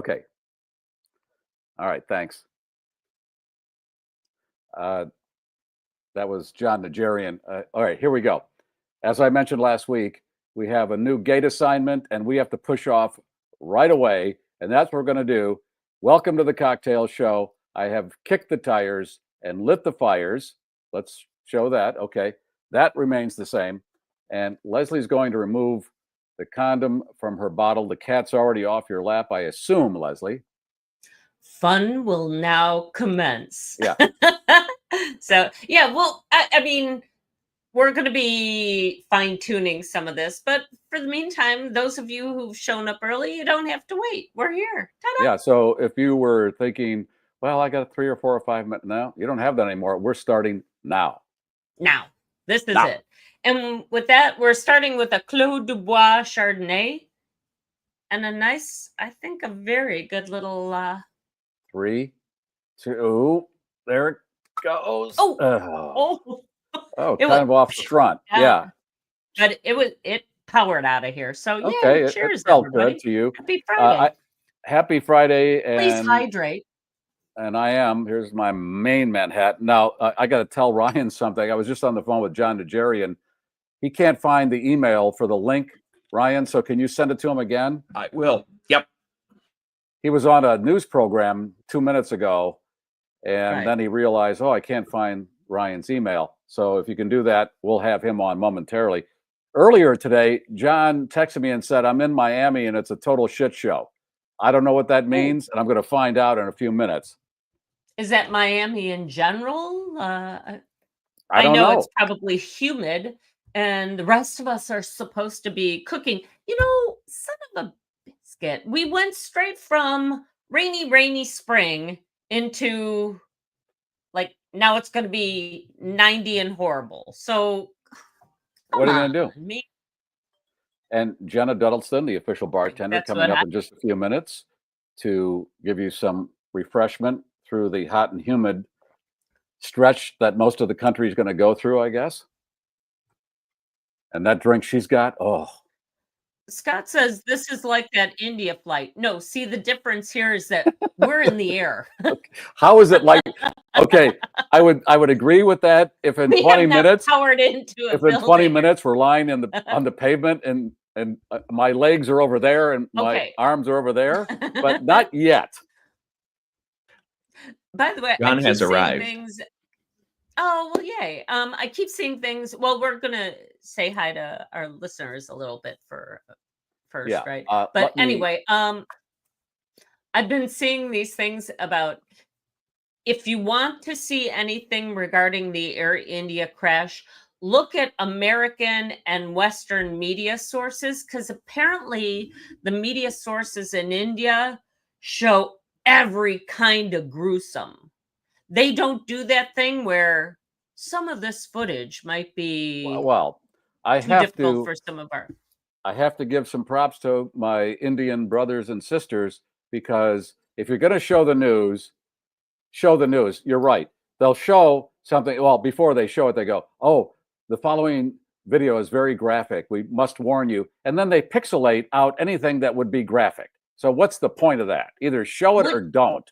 Okay. All right. Thanks. That was Jon Najarian. All right, here we go. As I mentioned last week, we have a new gate assignment and we have to push off right away. And that's what we're going to do. Welcome to the cocktail show. I have kicked the tires and lit the fires. Let's show that. Okay, that remains the same. And Leslie's going to remove the condom from her bottle. The cat's already off your lap, I assume, Leslie. Fun will now commence. Yeah. So, yeah, well, I mean, we're going to be fine-tuning some of this, but for the meantime, those of you who've shown up early, you don't have to wait. We're here. Ta-da. Yeah, so if you were thinking, well, I got 3 or 4 or 5 minutes now, you don't have that anymore. We're starting now. Now, this is it. And with that, we're starting with a Clos du Bois Chardonnay and a nice, I think, a very good little... 3, 2, there it goes. Oh, kind of off the front. Yeah. But it powered out of here. So, yeah, okay, cheers, it felt everybody. good to you. Happy Friday. Happy Friday. And, please hydrate. And I am. Here's my main Manhattan. Now, I got to tell Ryan something. I was just on the phone with Jon Najarian. He can't find the email for the link, Ryan, so can you send it to him again? I will. Yep. He was on a news program 2 minutes ago, and then he realized, I can't find Ryan's email. So if you can do that, we'll have him on momentarily. Earlier today, John texted me and said, I'm in Miami and it's a total shit show. I don't know what that means, and I'm going to find out in a few minutes. Is that Miami in general? I don't know. It's probably humid, and the rest of us are supposed to be cooking. You know, son of a biscuit. We went straight from rainy spring into, like, now it's going to be 90 and horrible. So, what are you going to do? And Jenna Duddleston, the official bartender, coming up in just a few minutes to give you some refreshment through the hot and humid stretch that most of the country is going to go through, I guess. And that drink she's got, Scott says this is like that India flight. No, see, the difference here is that we're in the air. How is it like? Okay, I would agree with that if in 20 minutes, if in 20 minutes we're lying on the pavement and my legs are over there and my arms are over there, but not yet. By the way, Jon has arrived. Oh, well, yay. I keep seeing things. Well, we're going to say hi to our listeners a little bit first, right? But anyway, I've been seeing these things about if you want to see anything regarding the Air India crash, look at American and Western media sources, because apparently the media sources in India show every kind of gruesome. They don't do that thing where some of this footage might be I too have difficult for some of our. I have to give some props to my Indian brothers and sisters, because if you're going to show the news, show the news. You're right. They'll show something. Well, before they show it, they go, the following video is very graphic. We must warn you. And then they pixelate out anything that would be graphic. So what's the point of that? Either show it or don't.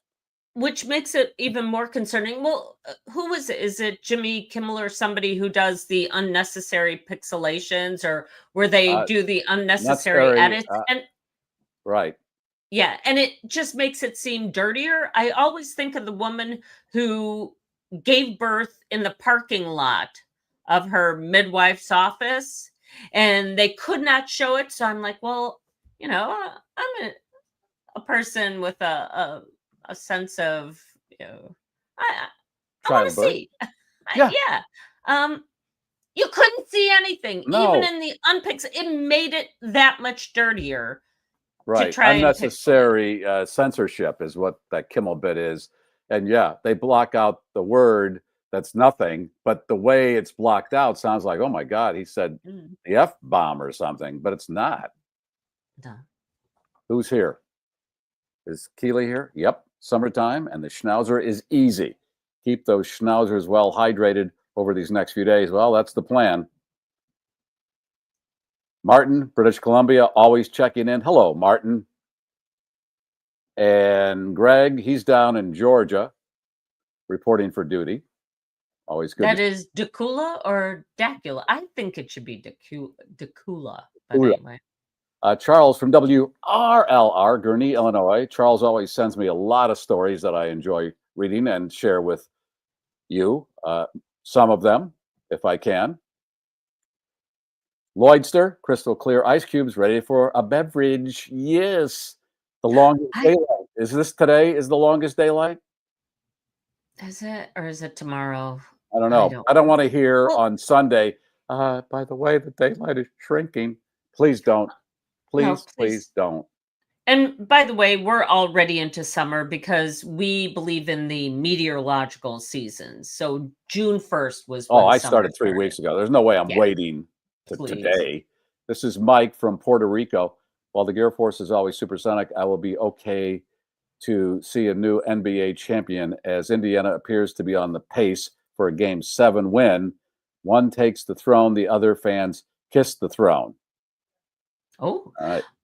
Which makes it even more concerning. Well, who is it? Is it Jimmy Kimmel or somebody who does the unnecessary pixelations, or where they do the unnecessary edits? Right. Yeah, and it just makes it seem dirtier. I always think of the woman who gave birth in the parking lot of her midwife's office, and they could not show it. So I'm like, well, I'm a person with a sense of, I want to see. Yeah. You couldn't see anything. No. Even in the unpixel, it made it that much dirtier. Right. Unnecessary censorship is what that Kimmel bit is. And yeah, they block out the word that's nothing, but the way it's blocked out sounds like, oh my God, he said the F-bomb or something, but it's not. No. Who's here? Is Keely here? Yep. Summertime, and the schnauzer is easy. Keep those schnauzers well hydrated over these next few days. Well, that's the plan. Martin, British Columbia, always checking in. Hello, Martin. And Greg, he's down in Georgia reporting for duty. Always good. That is Dacula or Dacula? I think it should be Dacula. But anyway. Charles from WRLR, Gurnee, Illinois. Charles always sends me a lot of stories that I enjoy reading and share with you. Some of them, if I can. Lloydster, crystal clear ice cubes, ready for a beverage. Yes. The longest daylight. Is this today? Is the longest daylight? Is it, or is it tomorrow? I don't know. I don't want to hear on Sunday, by the way, the daylight is shrinking. Please don't. Please don't. And by the way, we're already into summer because we believe in the meteorological seasons. So June 1st was when I started 3 weeks ago. There's no way I'm waiting to today. This is Mike from Puerto Rico. While the GarrForce is always supersonic, I will be okay to see a new NBA champion as Indiana appears to be on the pace for a Game 7 win. One takes the throne, the other fans kiss the throne. Oh,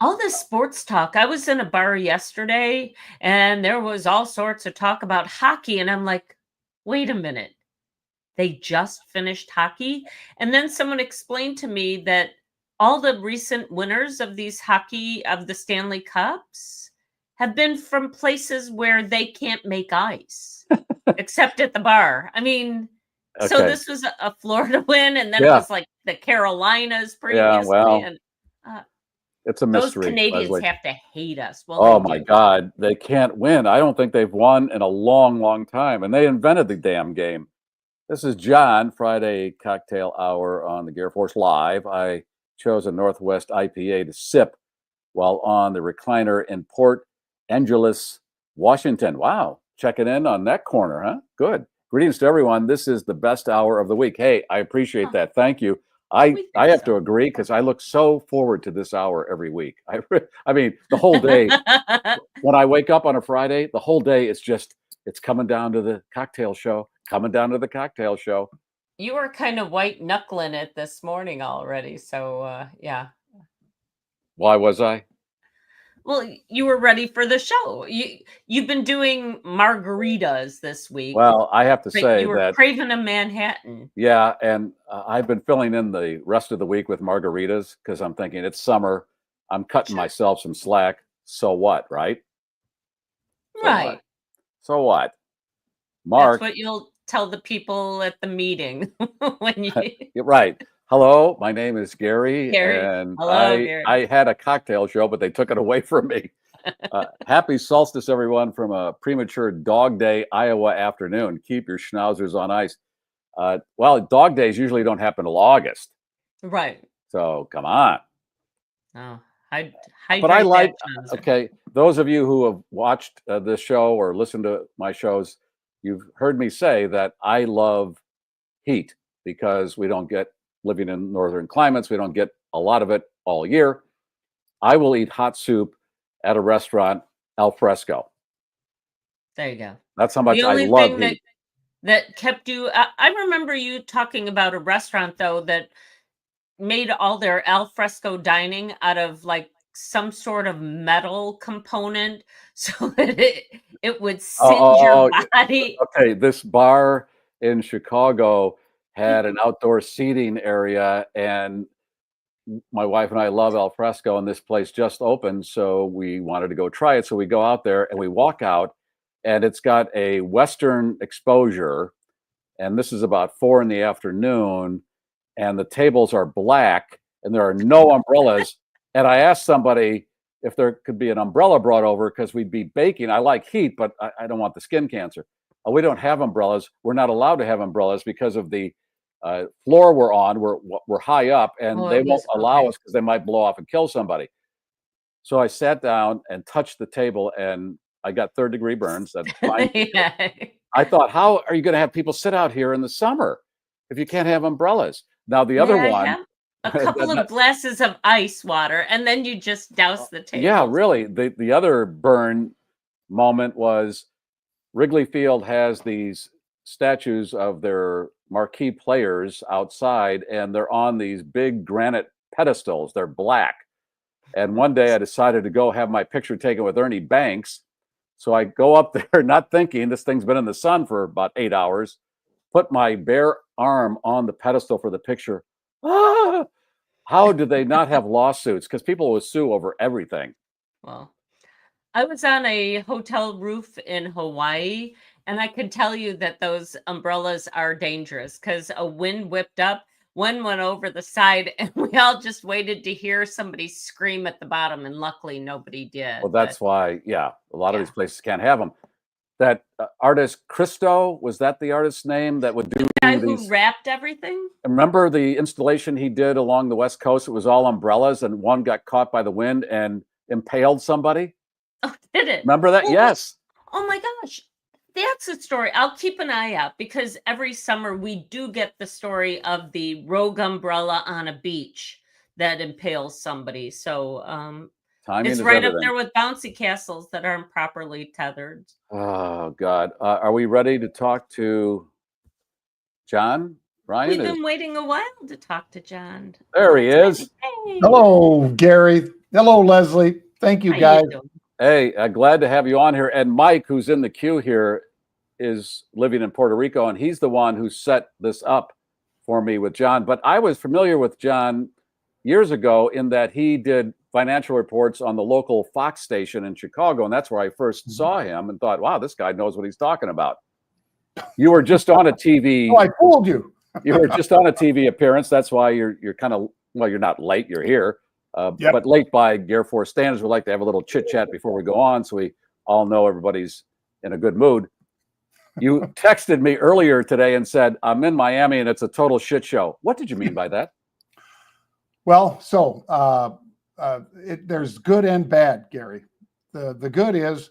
all this sports talk. I was in a bar yesterday and there was all sorts of talk about hockey. And I'm like, wait a minute. They just finished hockey. And then someone explained to me that all the recent winners of these hockey, of the Stanley Cups, have been from places where they can't make ice, except at the bar. I mean, so this was a Florida win. And then it was like the Carolinas previously. And, it's a mystery. Those Canadians have to hate us. Well, oh my God, they can't win. I don't think they've won in a long, long time. And they invented the damn game. This is John, Friday cocktail hour on the GarrForce Live. I chose a Northwest IPA to sip while on the recliner in Port Angeles, Washington. Wow, checking in on that corner, huh? Good. Greetings to everyone. This is the best hour of the week. Hey, I appreciate that. Thank you. I have to agree because I look so forward to this hour every week. I mean, the whole day, when I wake up on a Friday, the whole day it's coming down to the cocktail show, You were kind of white knuckling it this morning already. So, yeah. Why was I? Well, you were ready for the show. You've been doing margaritas this week. Well, I have to say you were craving a Manhattan. Yeah, and I've been filling in the rest of the week with margaritas because I'm thinking it's summer. I'm cutting myself some slack. So what, right? Right. So what? Mark. That's what you'll tell the people at the meeting when you. Right. Hello, my name is Garry, and Gary. I had a cocktail show, but they took it away from me. Happy solstice, everyone, from a premature dog day Iowa afternoon. Keep your schnauzers on ice. Well, dog days usually don't happen till August. Right. So come on. Oh, but I like, those of you who have watched this show or listened to my shows, you've heard me say that I love heat because we don't get, living in northern climates, we don't get a lot of it all year. I will eat hot soup at a restaurant al fresco. There you go. That's how much I love heat. That kept you. I remember you talking about a restaurant though that made all their al fresco dining out of like some sort of metal component so that it would singe your body. Okay, this bar in Chicago had an outdoor seating area, and my wife and I love al fresco, and this place just opened, so we wanted to go try it. So we go out there and we walk out, and it's got a Western exposure, and this is about 4 p.m, and the tables are black, and there are no umbrellas. And I asked somebody if there could be an umbrella brought over because we'd be baking. I like heat, but I don't want the skin cancer. Oh, we don't have umbrellas. We're not allowed to have umbrellas because of the floor we're on. We're high up, and they won't allow us because they might blow off and kill somebody. So I sat down and touched the table, and I got 3rd-degree burns. That's fine. I thought, how are you going to have people sit out here in the summer if you can't have umbrellas? Now, the other one. A couple of glasses of ice water, and then you just douse the table. Yeah, really. The other burn moment was Wrigley Field has these statues of their marquee players outside, and they're on these big granite pedestals. They're black. And one day I decided to go have my picture taken with Ernie Banks, So I go up there not thinking this thing's been in the sun for about 8 hours, put my bare arm on the pedestal for the picture. Ah, how do they not have lawsuits? Because people will sue over everything. Well, I was on a hotel roof in Hawaii, and I can tell you that those umbrellas are dangerous because a wind whipped up, one went over the side, and we all just waited to hear somebody scream at the bottom, and luckily nobody did. Well, that's why, yeah, a lot of these places can't have them. That artist Christo, was that the artist's name that would do the guy these? Who wrapped everything? Remember the installation he did along the West Coast? It was all umbrellas, and one got caught by the wind and impaled somebody. Oh, did it? Remember that? Yes. Oh my gosh. That's a story. I'll keep an eye out because every summer we do get the story of the rogue umbrella on a beach that impales somebody. So it's right up there with bouncy castles that aren't properly tethered. Oh, God. Are we ready to talk to Jon? Ryan? We've been waiting a while to talk to Jon. There he is. Hey. Hello, Garry. Hello, Leslie. Thank you, guys. Hey, glad to have you on here. And Mike, who's in the queue here, is living in Puerto Rico, and he's the one who set this up for me with Jon. But I was familiar with Jon years ago in that he did financial reports on the local Fox station in Chicago, and that's where I first saw him and thought, wow, this guy knows what he's talking about. You were just on a TV. Oh, I fooled you. You were just on a TV appearance. That's why you're kind of, well, you're not late, you're here. But late by GarrForce standards, we like to have a little chit chat before we go on, so we all know everybody's in a good mood. You texted me earlier today and said, I'm in Miami and it's a total shit show. What did you mean by that? Well, so there's good and bad, Garry. The good is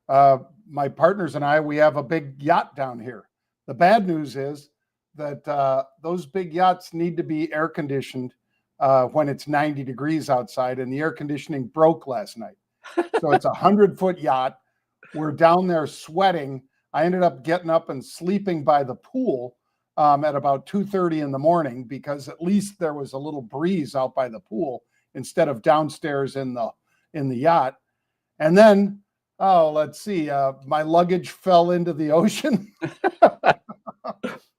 my partners and I, we have a big yacht down here. The bad news is that those big yachts need to be air conditioned when it's 90 degrees outside, and the air conditioning broke last night. So it's a 100-foot yacht. We're down there sweating. I ended up getting up and sleeping by the pool at about 2:30 in the morning because at least there was a little breeze out by the pool instead of downstairs in the yacht. And then, let's see, my luggage fell into the ocean.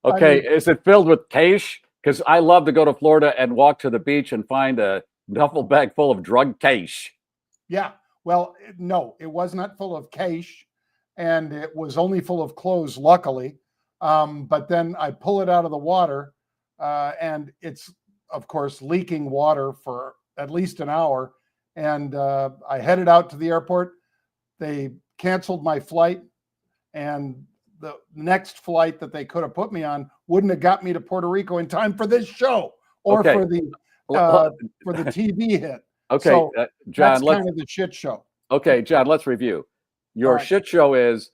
Okay, is it filled with cash? Because I love to go to Florida and walk to the beach and find a duffel bag full of drug cash. Yeah, well, no, it was not full of cash, and it was only full of clothes, luckily. But then I pull it out of the water, and it's, of course, leaking water for at least an hour. And I headed out to the airport. They canceled my flight, and the next flight that they could have put me on wouldn't have got me to Puerto Rico in time for this show or for the TV hit. Okay, so Jon, that's kind of the shit show. Okay, Jon, let's review. Your shit show is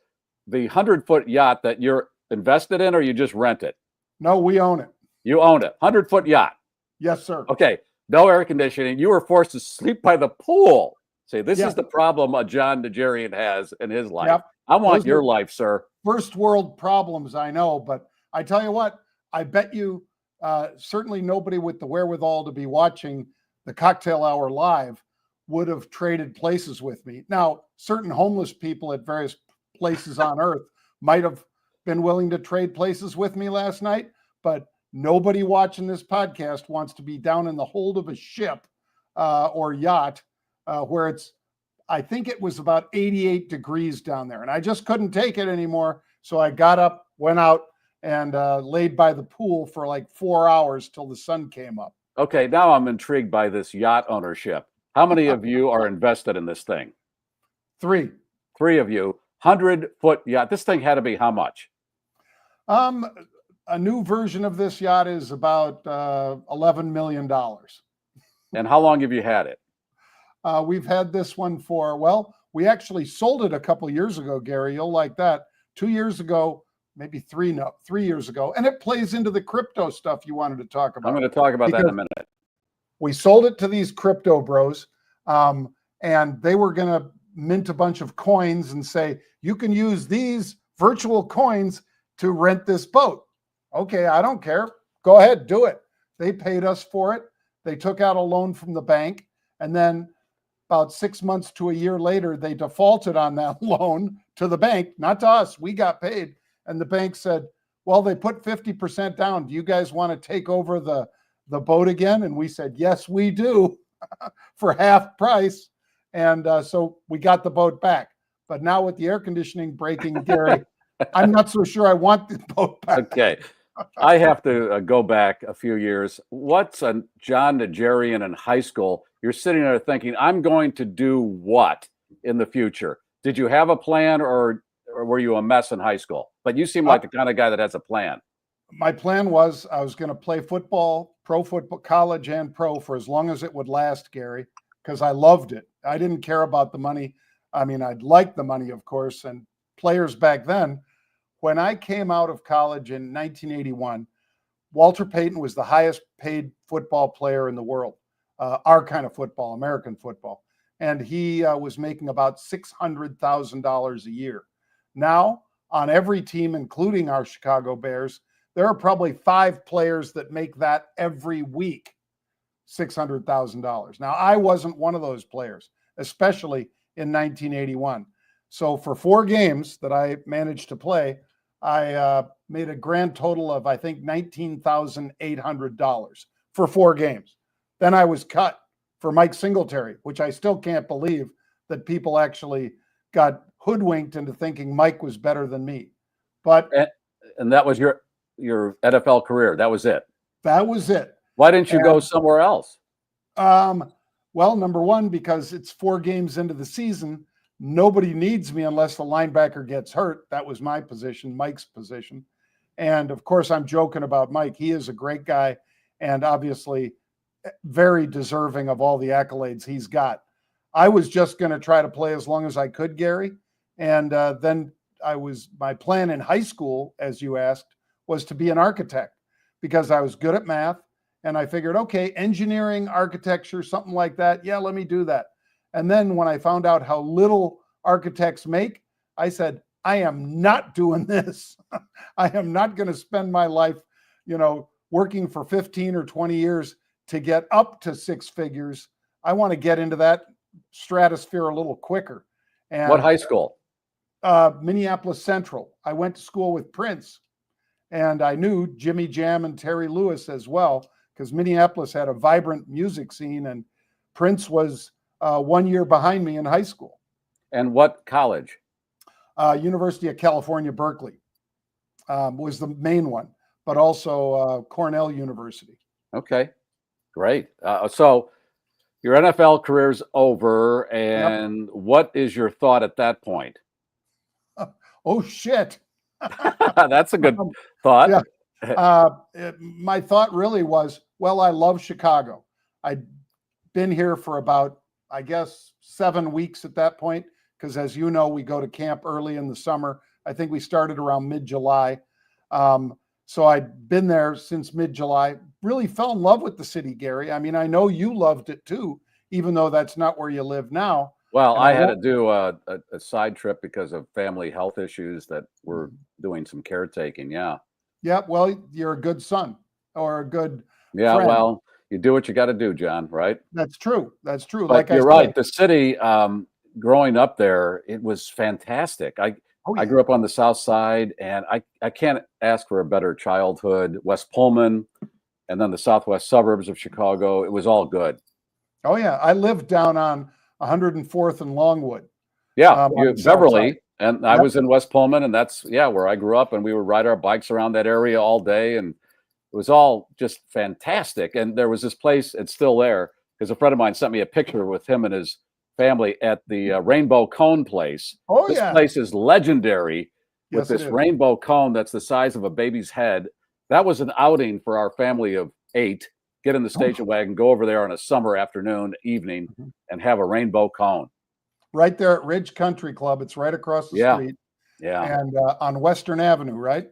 the 100-foot yacht that you're invested in, or you just rent it? No, we own it. You own it. 100-foot yacht. Yes, sir. Okay, no air conditioning. You were forced to sleep by the pool. See, this is the problem a Jon Najarian has in his life. Yep. I want your life, sir. First world problems, I know, but I tell you what, I bet you certainly nobody with the wherewithal to be watching the Cocktail Hour live would have traded places with me. Now, certain homeless people at various places on earth might have been willing to trade places with me last night, but nobody watching this podcast wants to be down in the hold of a ship or yacht where it's, I think it was about 88 degrees down there, and I just couldn't take it anymore. So I got up, went out, and laid by the pool for like 4 hours till the sun came up. Okay, now I'm intrigued by this yacht ownership. How many of you are invested in this thing? 3. 3 of you. 100-foot yacht. This thing had to be how much? A new version of this yacht is about $11 million. And how long have you had it? We've had this one for, well, we actually sold it a couple years ago, Garry. You'll like that. 2 years ago, maybe 3 years ago. And it plays into the crypto stuff you wanted to talk about. I'm going to talk about that in a minute. We sold it to these crypto bros, and they were going to mint a bunch of coins and say, you can use these virtual coins to rent this boat. Okay, I don't care. Go ahead, do it. They paid us for it. They took out a loan from the bank, and then about 6 months to a year later, they defaulted on that loan to the bank, not to us. We got paid. And the bank said, well, they put 50% down. Do you guys want to take over the boat again? And we said, yes, we do, for half price. And so we got the boat back. But now with the air conditioning breaking, Garry, I'm not so sure I want the boat back. Okay. I have to go back a few years. What's a Jon Najarian in high school? You're sitting there thinking, I'm going to do what in the future? Did you have a plan, or were you a mess in high school? But you seem like the kind of guy that has a plan. My plan was I was going to play football, pro football, college and pro, for as long as it would last, Garry, because I loved it. I didn't care about the money. I mean, I'd like the money, of course, and players back then. When I came out of college in 1981, Walter Payton was the highest paid football player in the world, our kind of football, American football. And he was making about $600,000 a year. Now, on every team, including our Chicago Bears, there are probably 5 players that make that every week, $600,000. Now, I wasn't one of those players, especially in 1981. So for 4 games that I managed to play, I made a grand total of, I think, $19,800 for 4 games. Then I was cut for Mike Singletary, which I still can't believe that people actually got hoodwinked into thinking Mike was better than me. But and that was your NFL career. That was it. That was it. Why didn't you go somewhere else? Well, number one, because it's 4 games into the season. Nobody needs me unless the linebacker gets hurt. That was my position, Mike's position. And of course, I'm joking about Mike. He is a great guy and obviously very deserving of all the accolades he's got. I was just going to try to play as long as I could, Garry. And then my plan in high school, as you asked, was to be an architect because I was good at math. And I figured, okay, engineering, architecture, something like that. Yeah, let me do that. And then when I found out how little architects make, I said, I am not doing this. I am not going to spend my life, working for 15 or 20 years to get up to 6 figures. I want to get into that stratosphere a little quicker. And what high school? Minneapolis Central. I went to school with Prince, and I knew Jimmy Jam and Terry Lewis as well, because Minneapolis had a vibrant music scene, and Prince was 1 year behind me in high school. And what college? University of California, Berkeley was the main one, but also Cornell University. Okay, great. So your NFL career's over, and Yep. What is your thought at that point? Oh, shit. That's a good thought. Yeah. My thought really was, well, I love Chicago. I'd been here for about, I guess, 7 weeks at that point, because as you know, we go to camp early in the summer. I think we started around mid-July. So I'd been there since mid-July, really fell in love with the city, Garry. I mean, I know you loved it too, even though that's not where you live now. Well, I had to do a side trip because of family health issues that we're doing some caretaking. Yeah. Yeah. Well, you're a good son or a good Yeah. friend. Well, you do what you got to do, John, right? That's true. That's true. But like you're I said, right. The city, growing up there, it was fantastic. I grew up on the South Side, and I can't ask for a better childhood. West Pullman, and then the southwest suburbs of Chicago. It was all good. Oh, yeah. I lived down on 104th and Longwood. Yeah, on the south Beverly, side. and I was in West Pullman, and that's where I grew up, and we would ride our bikes around that area all day, and it was all just fantastic. And there was this place, it's still there, because a friend of mine sent me a picture with him and his family at the Rainbow Cone place. Oh, This yeah. place is legendary with Yes, it this is. rainbow cone that's the size of a baby's head. That was an outing for our family of 8. Get in the station wagon, go over there on a summer afternoon, evening, and have a rainbow cone. Right there at Ridge Country Club. It's right across the street. Yeah. And on Western Avenue, right?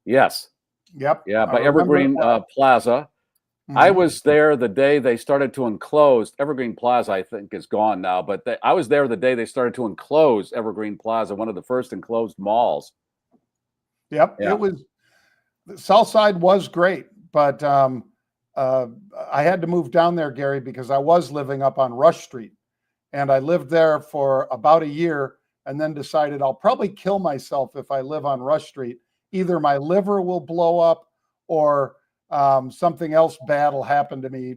Yes. Yep. Yeah, I by remember Evergreen it well. Plaza. I was there the day they started to enclose Evergreen Plaza. I think is gone now, but I was there the day they started to enclose Evergreen Plaza, one of the first enclosed malls. Yep. Yeah. It was, the South Side was great, but I had to move down there, Garry, because I was living up on Rush Street. And I lived there for about a year and then decided I'll probably kill myself if I live on Rush Street. Either my liver will blow up or something else bad will happen to me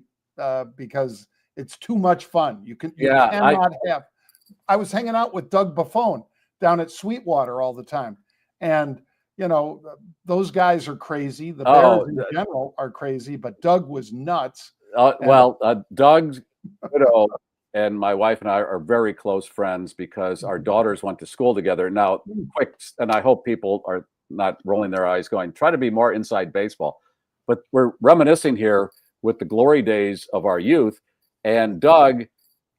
because it's too much fun. You cannot have. I was hanging out with Doug Buffone down at Sweetwater all the time. And, you know, those guys are crazy. The Bears in general are crazy, but Doug was nuts. Doug's widow and my wife and I are very close friends because our daughters went to school together. Now, quick, and I hope people are not rolling their eyes going, try to be more inside baseball. But we're reminiscing here with the glory days of our youth. And Doug,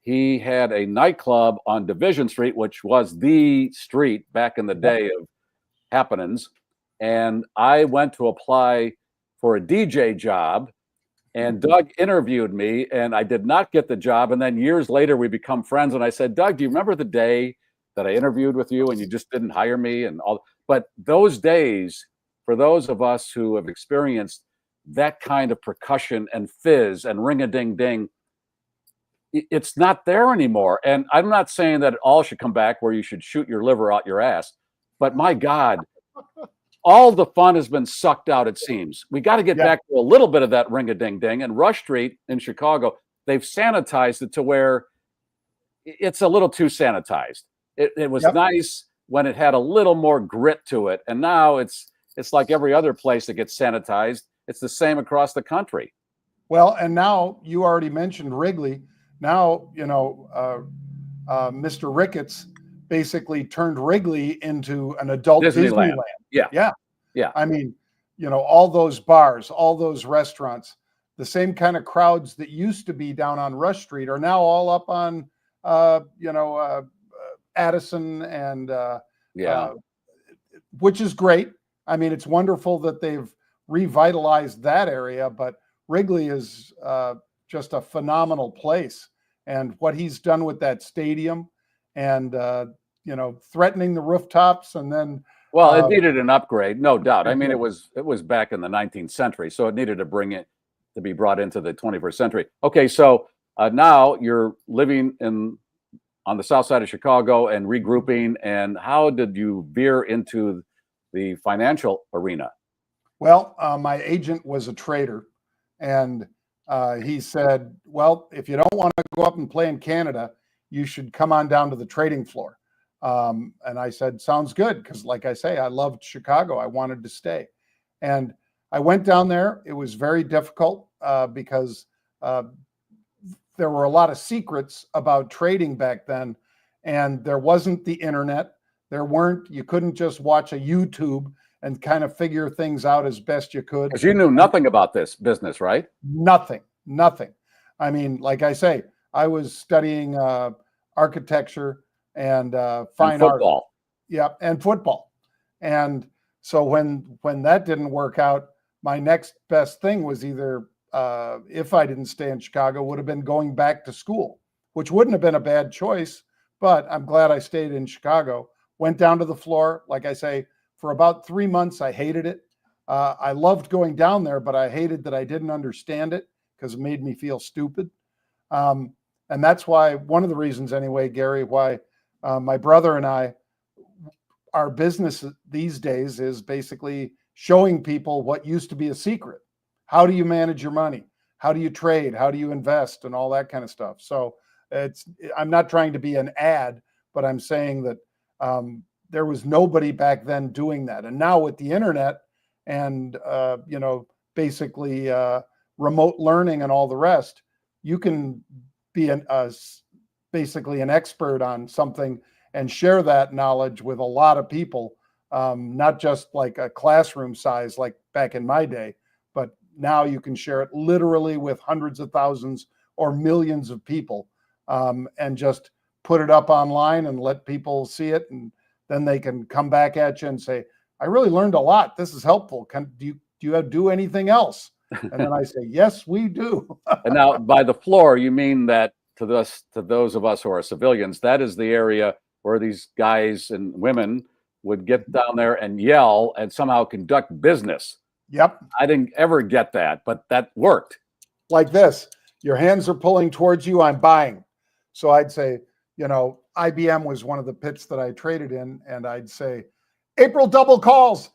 he had a nightclub on Division Street, which was the street back in the day of happenings. And I went to apply for a DJ job, and Doug interviewed me, and I did not get the job. And then years later, we become friends. And I said, Doug, do you remember the day that I interviewed with you and you just didn't hire me and all? But those days, for those of us who have experienced that kind of percussion and fizz and ring-a-ding-ding, it's not there anymore. And I'm not saying that it all should come back where you should shoot your liver out your ass, but my God, all the fun has been sucked out, it seems. We got to get back to a little bit of that ring-a-ding-ding. And Rush Street in Chicago, they've sanitized it to where it's a little too sanitized. It was nice when it had a little more grit to it. And now it's like every other place that gets sanitized. It's the same across the country. Well, and now you already mentioned Wrigley. Now, you know, Mr. Ricketts basically turned Wrigley into an adult Disneyland. Yeah. I mean, you know, all those bars, all those restaurants, the same kind of crowds that used to be down on Rush Street are now all up on, Addison and, which is great. I mean, it's wonderful that they've revitalized that area, but Wrigley is just a phenomenal place. And what he's done with that stadium and, you know, threatening the rooftops and then. Well, it needed an upgrade, no doubt. I mean, it was back in the 19th century, so it needed to be brought into the 21st century. Okay, so now you're living on the south side of Chicago and regrouping. And how did you veer into the financial arena? Well, my agent was a trader, and he said, well, if you don't want to go up and play in Canada, you should come on down to the trading floor. And I said, sounds good. Because like I say, I loved Chicago. I wanted to stay. And I went down there. It was very difficult because there were a lot of secrets about trading back then. And there wasn't the internet. You couldn't just watch a YouTube and kind of figure things out as best you could. Because you knew nothing about this business, right? Nothing. I mean, like I say, I was studying architecture and fine art. Yeah, and football. And so when that didn't work out, my next best thing was either, if I didn't stay in Chicago, would have been going back to school, which wouldn't have been a bad choice. But I'm glad I stayed in Chicago. Went down to the floor, like I say, for about 3 months. I hated it. I loved going down there, but I hated that I didn't understand it because it made me feel stupid. And that's why, one of the reasons anyway, Gary, why my brother and I, our business these days is basically showing people what used to be a secret. How do you manage your money? How do you trade? How do you invest? And all that kind of stuff. So I'm not trying to be an ad, but I'm saying that there was nobody back then doing that. And now with the internet and, basically remote learning and all the rest, you can be basically an expert on something and share that knowledge with a lot of people, not just like a classroom size like back in my day, but now you can share it literally with hundreds of thousands or millions of people, and just put it up online and let people see it. And then they can come back at you and say, I really learned a lot. This is helpful. Do you do anything else? And then I say, yes, we do. And now by the floor, you mean that to those of us who are civilians, that is the area where these guys and women would get down there and yell and somehow conduct business. Yep. I didn't ever get that, but that worked. Like this, your hands are pulling towards you, I'm buying. So I'd say, you know, IBM was one of the pits that I traded in, and I'd say, April double calls,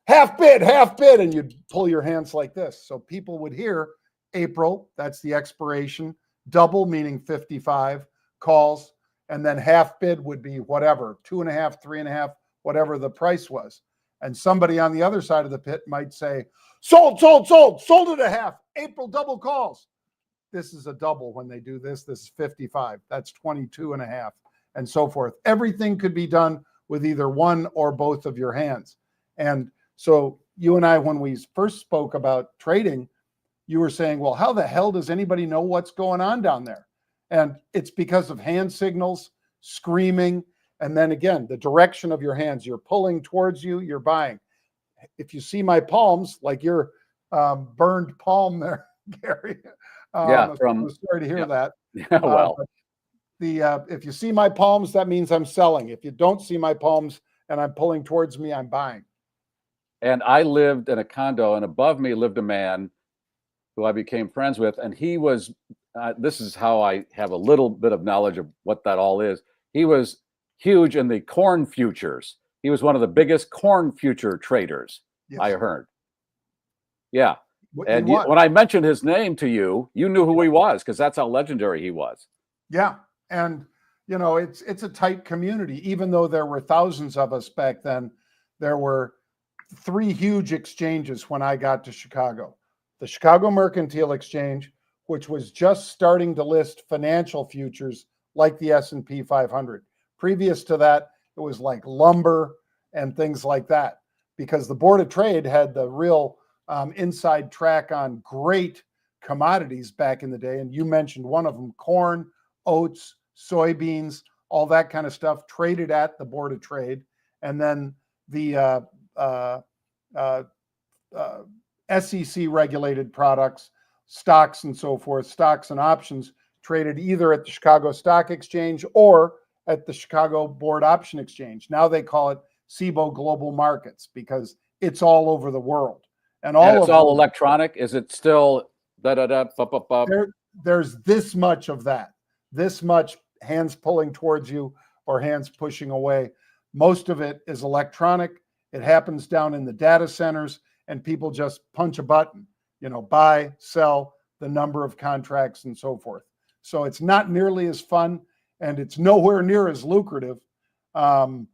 half bid, and you'd pull your hands like this. So people would hear April, that's the expiration, double meaning 55 calls, and then half bid would be whatever, 2.5, 3.5, whatever the price was. And somebody on the other side of the pit might say, sold at a half, April double calls. This is a double when they do this. This is 55. That's 22.5, and so forth. Everything could be done with either one or both of your hands. And so you and I, when we first spoke about trading, you were saying, well, how the hell does anybody know what's going on down there? And it's because of hand signals, screaming, and then again, the direction of your hands. You're pulling towards you, you're buying. If you see my palms, like your burned palm there, Garry. I'm sorry to hear that. Yeah, well. If you see my palms, that means I'm selling. If you don't see my palms and I'm pulling towards me, I'm buying. And I lived in a condo, and above me lived a man who I became friends with, and he was, this is how I have a little bit of knowledge of what that all is. He was huge in the corn futures. He was one of the biggest corn future traders, yes. I heard. Yeah. And when I mentioned his name to you, you knew who he was, because that's how legendary he was. Yeah. And, you know, it's a tight community. Even though there were thousands of us back then, there were 3 huge exchanges when I got to Chicago. The Chicago Mercantile Exchange, which was just starting to list financial futures like the S&P 500. Previous to that, it was like lumber and things like that, because the Board of Trade had the real inside track on great commodities back in the day. And you mentioned one of them, corn, oats, soybeans, all that kind of stuff traded at the Board of Trade. And then the SEC regulated products, stocks and so forth, stocks and options traded either at the Chicago Stock Exchange or at the Chicago Board Option Exchange. Now they call it CBOE Global Markets because it's all over the world. And it's all electronic. Is it still There's this much of that, this much hands pulling towards you or hands pushing away. Most of it is electronic. It happens down in the data centers, and people just punch a button, you know, buy, sell, the number of contracts and so forth. So it's not nearly as fun, and it's nowhere near as lucrative. And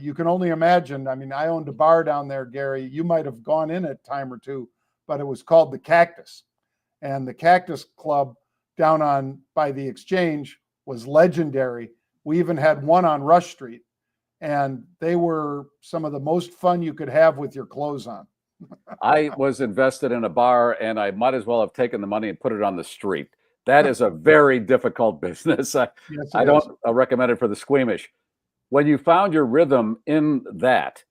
you can only imagine. I mean, I owned a bar down there, Garry. You might have gone in a time or two, but it was called the Cactus. And the Cactus Club down on by the Exchange was legendary. We even had one on Rush Street, and they were some of the most fun you could have with your clothes on. I was invested in a bar, and I might as well have taken the money and put it on the street. That is a very difficult business. I don't recommend it for the squeamish. When you found your rhythm in that,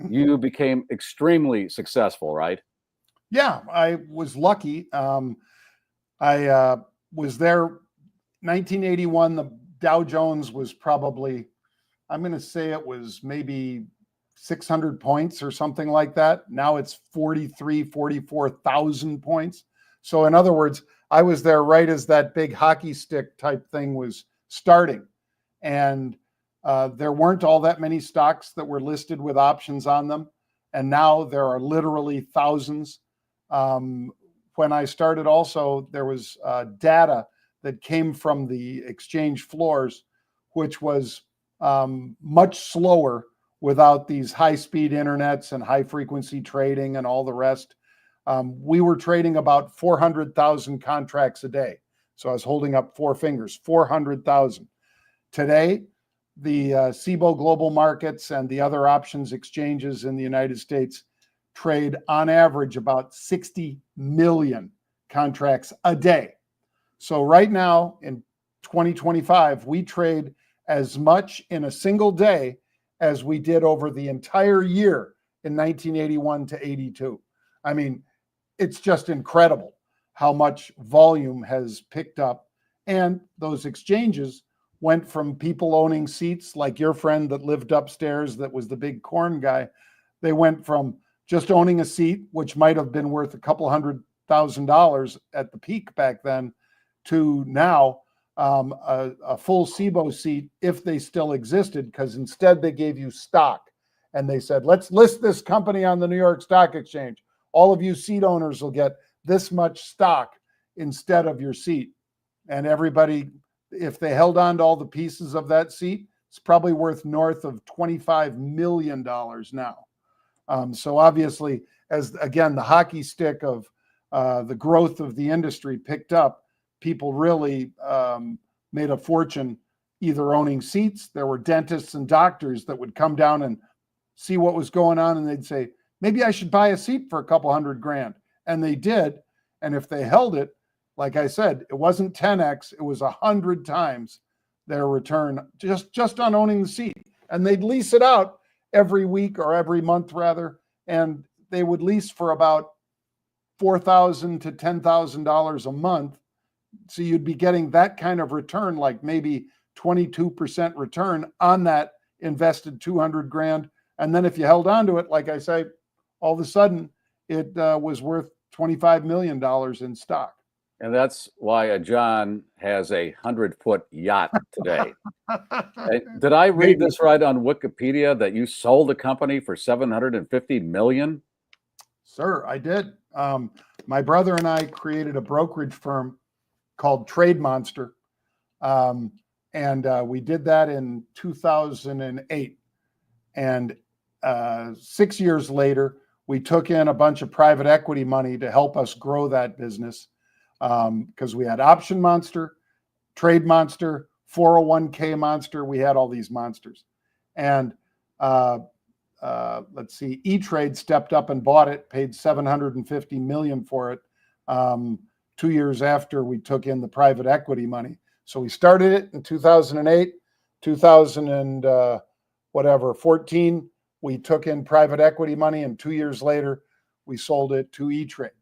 you became extremely successful, right? Yeah, I was lucky. I was there 1981. The Dow Jones was probably, I'm going to say it was maybe 600 points or something like that. Now it's 44,000 points. So in other words, I was there right as that big hockey stick type thing was starting. And there weren't all that many stocks that were listed with options on them. And now there are literally thousands. When I started also, there was data that came from the exchange floors, which was much slower without these high-speed internets and high-frequency trading and all the rest. We were trading about 400,000 contracts a day. So I was holding up 4 fingers, 400,000. Today, the CBOE Global Markets and the other options exchanges in the United States trade on average about 60 million contracts a day. So right now in 2025, we trade as much in a single day as we did over the entire year in 1981 to 82. I mean, it's just incredible how much volume has picked up. And those exchanges went from people owning seats like your friend that lived upstairs that was the big corn guy. They went from just owning a seat, which might have been worth a couple $100,000 at the peak back then, to now a full SIBO seat if they still existed, because instead they gave you stock. And they said, let's list this company on the New York Stock Exchange. All of you seat owners will get this much stock instead of your seat. And everybody, if they held on to all the pieces of that seat, it's probably worth north of $25 million now. So obviously, as again, the hockey stick of the growth of the industry picked up, people really made a fortune either owning seats. There were dentists and doctors that would come down and see what was going on, and they'd say, maybe I should buy a seat for a couple $100,000. And they did. And if they held it, like I said, it wasn't 10x, it was 100 times their return just on owning the seat. And they'd lease it out every week or every month rather, and they would lease for about $4,000 to $10,000 a month. So you'd be getting that kind of return, like maybe 22% return on that invested $200,000. And then if you held on to it, like I say, all of a sudden it was worth $25 million in stock. And that's why Jon has a 100-foot yacht today. Did I read this right on Wikipedia that you sold the company for $750 million? Sir, I did. My brother and I created a brokerage firm called Trade Monster. And we did that in 2008. And 6 years later, we took in a bunch of private equity money to help us grow that business, because we had Option Monster, Trade Monster, 401k Monster. We had all these monsters. And let's see, E-Trade stepped up and bought it, paid $750 million for it 2 years after we took in the private equity money. So we started it in 2008, 14, we took in private equity money, and 2 years later, we sold it to E-Trade.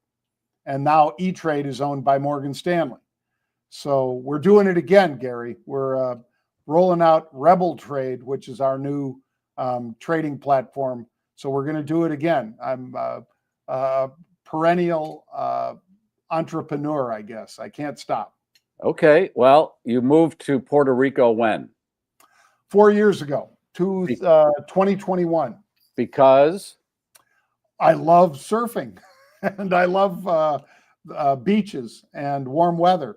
And now E-Trade is owned by Morgan Stanley. So we're doing it again, Gary. We're rolling out Rebel Trade, which is our new trading platform. So we're going to do it again. I'm a perennial entrepreneur, I guess. I can't stop. Okay. Well, you moved to Puerto Rico when? 4 years ago. 2021. Because? I love surfing and I love beaches and warm weather.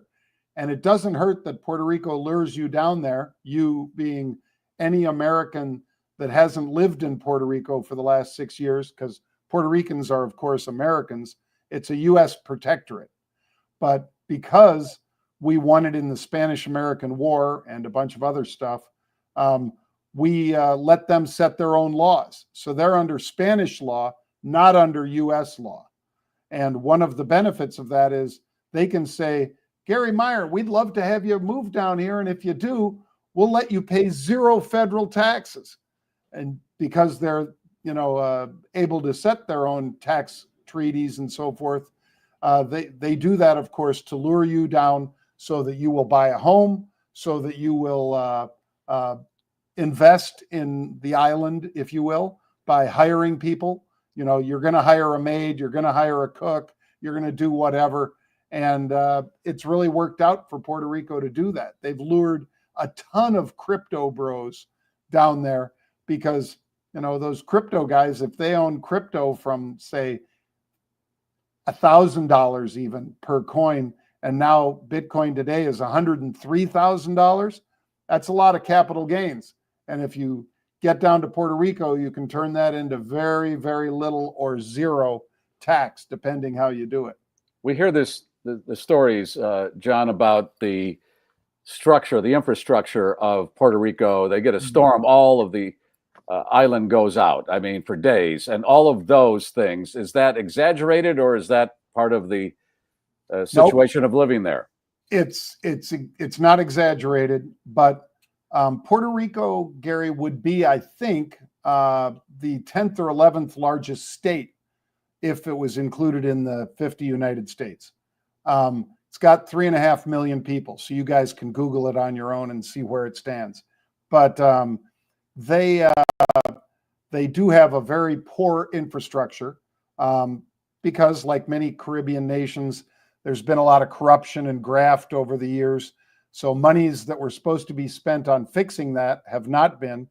And it doesn't hurt that Puerto Rico lures you down there, you being any American that hasn't lived in Puerto Rico for the last 6 years, because Puerto Ricans are, of course, Americans. It's a U.S. protectorate. But because we won it in the Spanish-American War and a bunch of other stuff, we let them set their own laws. So they're under Spanish law, not under U.S. law. And one of the benefits of that is they can say, Garry Meier, we'd love to have you move down here. And if you do, we'll let you pay zero federal taxes. And because they're, able to set their own tax treaties and so forth, they do that, of course, to lure you down so that you will buy a home, so that you will invest in the island, if you will, by hiring people. You're going to hire a maid, you're going to hire a cook, you're going to do whatever. And it's really worked out for Puerto Rico to do that. They've lured a ton of crypto bros down there because, those crypto guys, if they own crypto from, say, $1,000 even per coin, and now Bitcoin today is $103,000, that's a lot of capital gains. And if you get down to Puerto Rico, you can turn that into very, very little or zero tax, depending how you do it. We hear the stories, Jon, about the structure, the infrastructure of Puerto Rico. They get a storm, all of the island goes out, for days. And all of those things, is that exaggerated, or is that part of the situation of living there? It's not exaggerated, but Puerto Rico, Garry, would be, I think, the 10th or 11th largest state if it was included in the 50 United States. It's got 3.5 million people, so you guys can Google it on your own and see where it stands. But they do have a very poor infrastructure because, like many Caribbean nations, there's been a lot of corruption and graft over the years. So monies that were supposed to be spent on fixing that have not been.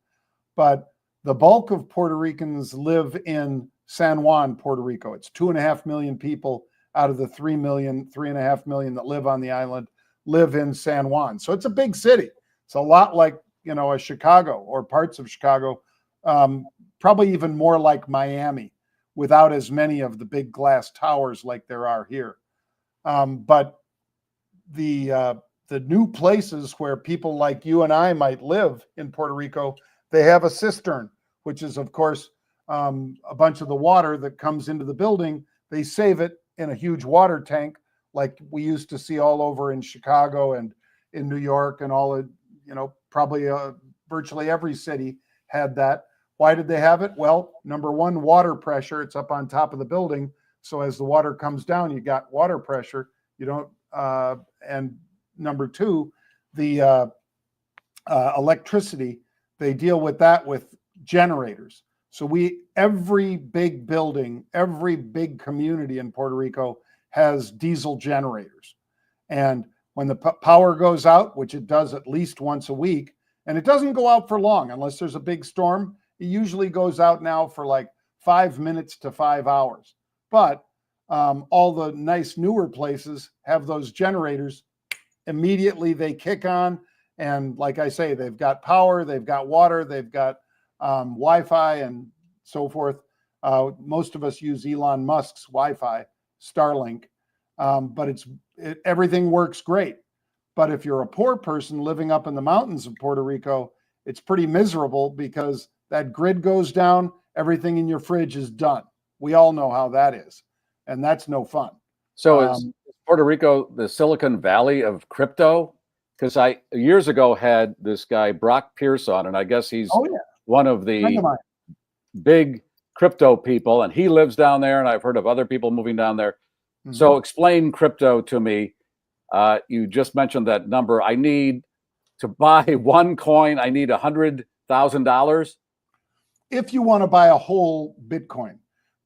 But the bulk of Puerto Ricans live in San Juan, Puerto Rico. It's 2.5 million people out of the 3.5 million that live on the island live in San Juan. So it's a big city. It's a lot like, a Chicago or parts of Chicago, probably even more like Miami, without as many of the big glass towers like there are here. But the new places where people like you and I might live in Puerto Rico, they have a cistern, which is, of course, a bunch of the water that comes into the building. They save it in a huge water tank, like we used to see all over in Chicago and in New York and all of, probably virtually every city had that. Why did they have it? Well, number one, water pressure. It's up on top of the building. So as the water comes down, you got water pressure. You don't, and number two, the electricity, they deal with that with generators. So every big building, every big community in Puerto Rico has diesel generators. And when the power goes out, which it does at least once a week, and it doesn't go out for long unless there's a big storm, it usually goes out now for like 5 minutes to 5 hours. But all the nice newer places have those generators. Immediately they kick on. And like I say, they've got power, they've got water, they've got Wi-Fi and so forth. Most of us use Elon Musk's Wi-Fi, Starlink, but everything works great. But if you're a poor person living up in the mountains of Puerto Rico, it's pretty miserable because that grid goes down, everything in your fridge is done. We all know how that is, and that's no fun. So is Puerto Rico the Silicon Valley of crypto? Because I years ago had this guy Brock Pierce on, and I guess he's one of the big crypto people, and he lives down there, and I've heard of other people moving down there. Mm-hmm. So explain crypto to me. You just mentioned that number. I need to buy one coin. I need $100,000. If you want to buy a whole Bitcoin,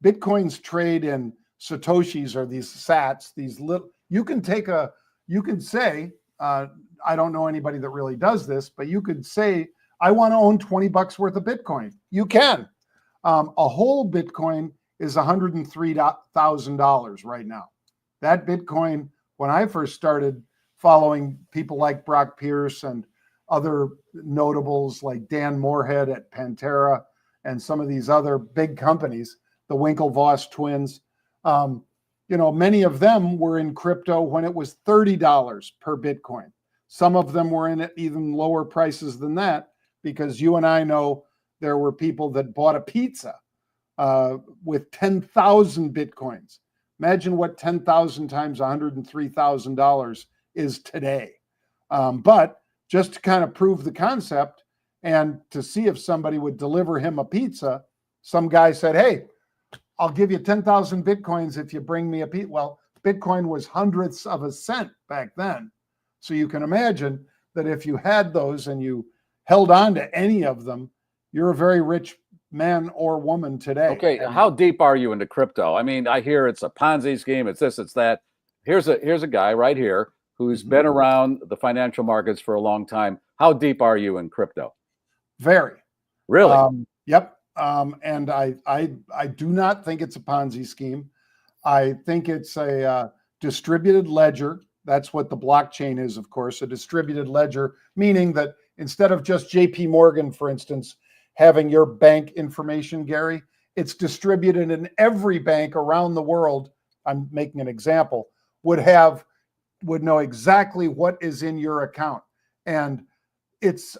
Bitcoins trade in Satoshis or these sats, these little, you can say, I don't know anybody that really does this, but you could say, I want to own $20 worth of Bitcoin. You can. A whole Bitcoin is $103,000 right now. That Bitcoin, when I first started following people like Brock Pierce and other notables like Dan Moorhead at Pantera and some of these other big companies, the Winklevoss twins, many of them were in crypto when it was $30 per Bitcoin. Some of them were in at even lower prices than that, because you and I know there were people that bought a pizza with 10,000 Bitcoins. Imagine what 10,000 times $103,000 is today. But just to kind of prove the concept and to see if somebody would deliver him a pizza, some guy said, hey, I'll give you 10,000 Bitcoins if you bring me a pizza. Well, Bitcoin was hundredths of a cent back then. So you can imagine that if you had those and you held on to any of them, you're a very rich man or woman today. Okay, how deep are you into crypto? I mean, I hear it's a Ponzi scheme, it's this, it's that. Here's a guy right here who's been around the financial markets for a long time. How deep are you in crypto? Very. Really? Yep. And I do not think it's a Ponzi scheme. I think it's a distributed ledger. That's what the blockchain is, of course, a distributed ledger, meaning that instead of just JP Morgan, for instance, having your bank information, Gary, it's distributed in every bank around the world. I'm making an example, would know exactly what is in your account. And it's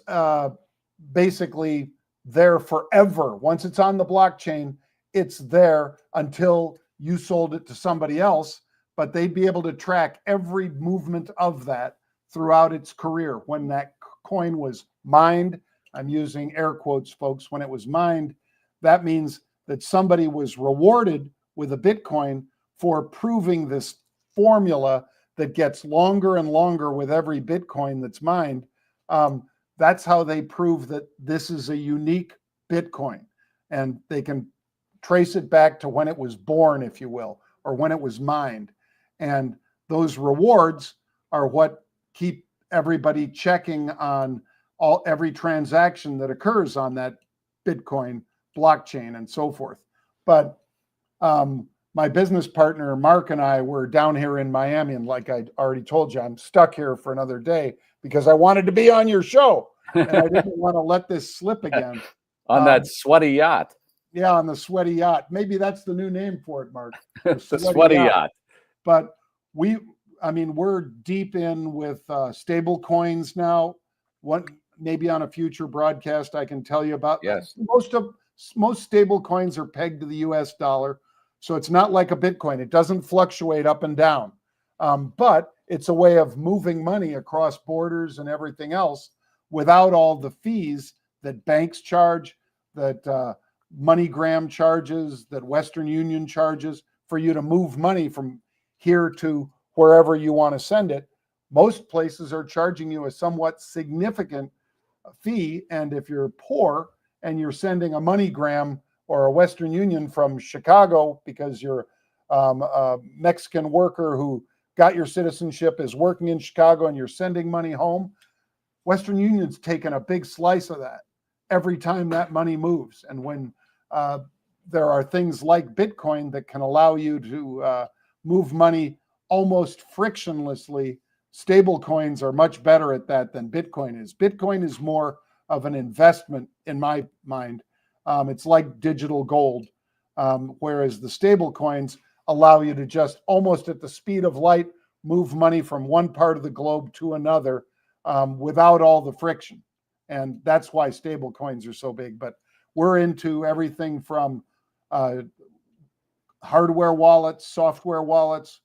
basically there forever. Once it's on the blockchain, it's there until you sold it to somebody else, but they'd be able to track every movement of that throughout its career. When that coin was mined, I'm using air quotes, folks, when it was mined, that means that somebody was rewarded with a Bitcoin for proving this formula that gets longer and longer with every Bitcoin that's mined. That's how they prove that this is a unique Bitcoin. And they can trace it back to when it was born, if you will, or when it was mined. And those rewards are what keep everybody checking on every transaction that occurs on that Bitcoin blockchain and so forth. But my business partner, Mark, and I were down here in Miami. And like I already told you, I'm stuck here for another day because I wanted to be on your show. And I didn't want to let this slip again. On that sweaty yacht. Yeah, on the sweaty yacht. Maybe that's the new name for it, Mark. The sweaty yacht. But we're deep in with stable coins now. Maybe on a future broadcast I can tell you about. Yes. Most stable coins are pegged to the US dollar. So it's not like a Bitcoin. It doesn't fluctuate up and down. But it's a way of moving money across borders and everything else without all the fees that banks charge, that MoneyGram charges, that Western Union charges for you to move money from here to wherever you want to send it. Most places are charging you a somewhat significant fee. And if you're poor and you're sending a MoneyGram or a Western Union from Chicago because you're a Mexican worker who got your citizenship, is working in Chicago, and you're sending money home, Western Union's taken a big slice of that every time that money moves. And when there are things like Bitcoin that can allow you to move money almost frictionlessly, stable coins are much better at that than Bitcoin is. Bitcoin is more of an investment in my mind. It's like digital gold, whereas the stable coins allow you to just almost at the speed of light move money from one part of the globe to another without all the friction. And that's why stable coins are so big. But we're into everything from hardware wallets, software wallets,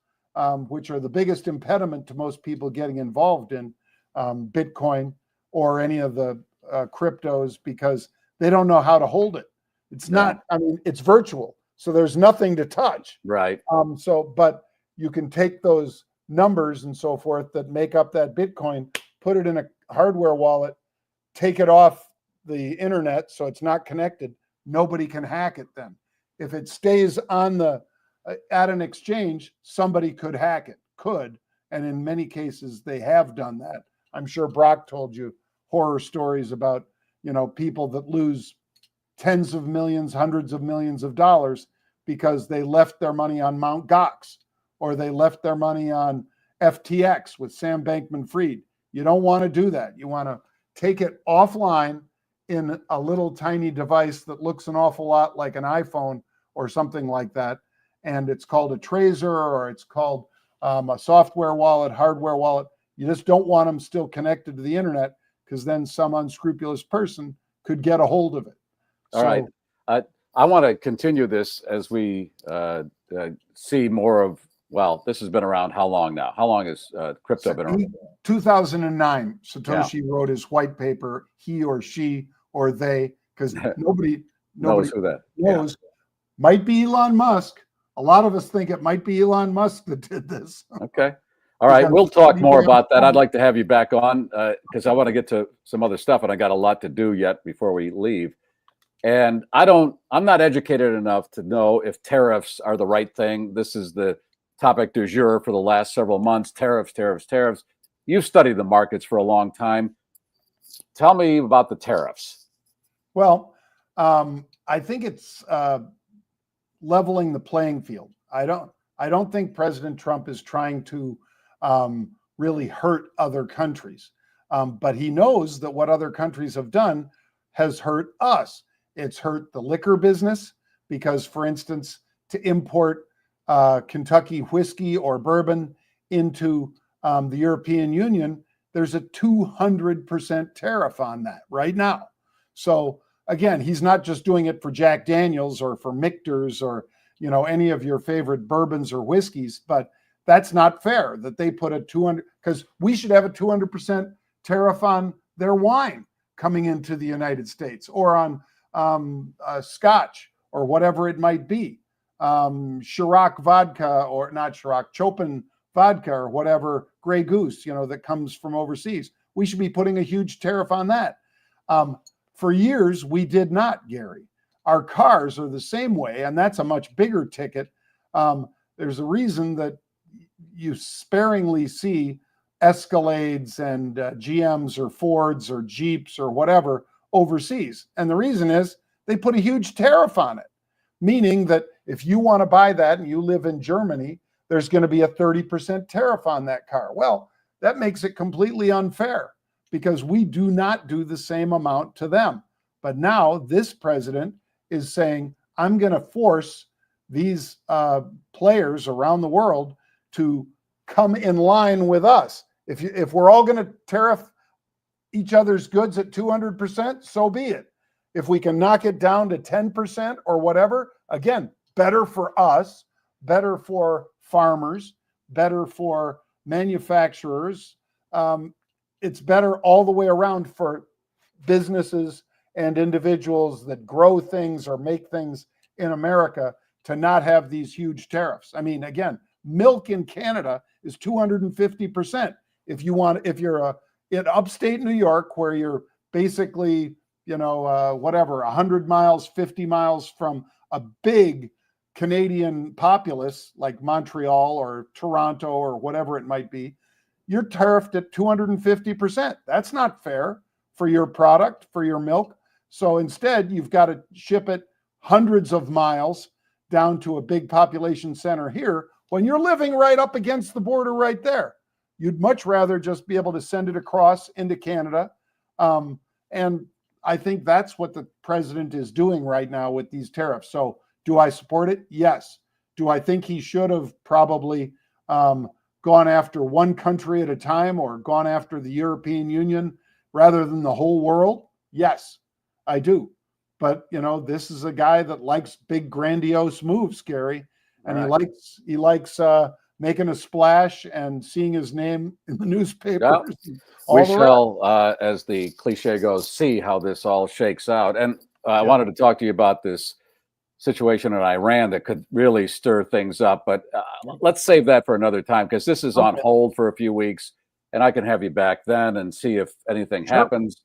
which are the biggest impediment to most people getting involved in Bitcoin or any of the cryptos, because they don't know how to hold it. It's not, it's virtual. So there's nothing to touch. Right. But you can take those numbers and so forth that make up that Bitcoin, put it in a hardware wallet, take it off the internet so it's not connected. Nobody can hack it then. If it stays on at an exchange, somebody could hack it, and in many cases they have done that. I'm sure Brock told you horror stories about, people that lose tens of millions, hundreds of millions of dollars because they left their money on Mt. Gox, or they left their money on FTX with Sam Bankman-Fried. You don't want to do that. You want to take it offline in a little tiny device that looks an awful lot like an iPhone or something like that. And it's called a Trezor, or it's called a software wallet, hardware wallet. You just don't want them still connected to the internet, because then some unscrupulous person could get a hold of it. All right. I want to continue this as we see more of, this has been around how long now? How long has crypto been around? 2009, Satoshi wrote his white paper, he or she or they, because nobody knows who that knows. Might be Elon Musk. A lot of us think it might be Elon Musk that did this. Okay. All right. We'll talk more about that. I'd like to have you back on because I want to get to some other stuff, and I got a lot to do yet before we leave. And I'm not educated enough to know if tariffs are the right thing. This is the topic du jour for the last several months. Tariffs. You've studied the markets for a long time. Tell me about the tariffs. Well, I think it's leveling the playing field. I don't think President Trump is trying to really hurt other countries, but he knows that what other countries have done has hurt us. It's hurt the liquor business because, for instance, to import Kentucky whiskey or bourbon into the European Union, there's a 200% tariff on that right now. So again, he's not just doing it for Jack Daniels or for Michter's or any of your favorite bourbons or whiskeys, but that's not fair that they put a 200, because we should have a 200% tariff on their wine coming into the United States, or on Scotch or whatever it might be, Chirac vodka, or not Chirac, Chopin vodka, or whatever, Grey Goose, that comes from overseas. We should be putting a huge tariff on that. For years, we did not, Gary. Our cars are the same way, and that's a much bigger ticket. There's a reason that you sparingly see Escalades and GMs or Fords or Jeeps or whatever overseas. And the reason is they put a huge tariff on it, meaning that if you want to buy that and you live in Germany, there's going to be a 30% tariff on that car. Well, that makes it completely unfair because we do not do the same amount to them. But now this president is saying, I'm going to force these players around the world to come in line with us. If we're all going to tariff each other's goods at 200%, so be it. If we can knock it down to 10% or whatever, again, better for us, better for farmers, better for manufacturers. It's better all the way around for businesses and individuals that grow things or make things in America to not have these huge tariffs. I mean, again, milk in Canada is 250%. If you're in upstate New York, where you're basically, whatever, 100 miles, 50 miles from a big Canadian populace like Montreal or Toronto or whatever it might be, you're tariffed at 250%. That's not fair for your product, for your milk. So instead, you've got to ship it hundreds of miles down to a big population center here when you're living right up against the border right there. You'd much rather just be able to send it across into Canada. And I think that's what the president is doing right now with these tariffs. So do I support it? Yes. Do I think he should have probably gone after one country at a time or gone after the European Union rather than the whole world? Yes, I do. But, this is a guy that likes big, grandiose moves, Garry. And right. he likes making a splash and seeing his name in the newspapers. Yep. We shall, as the cliche goes, see how this all shakes out. And I wanted to talk to you about this situation in Iran that could really stir things up. But let's save that for another time, because this is on hold for a few weeks, and I can have you back then and see if anything happens.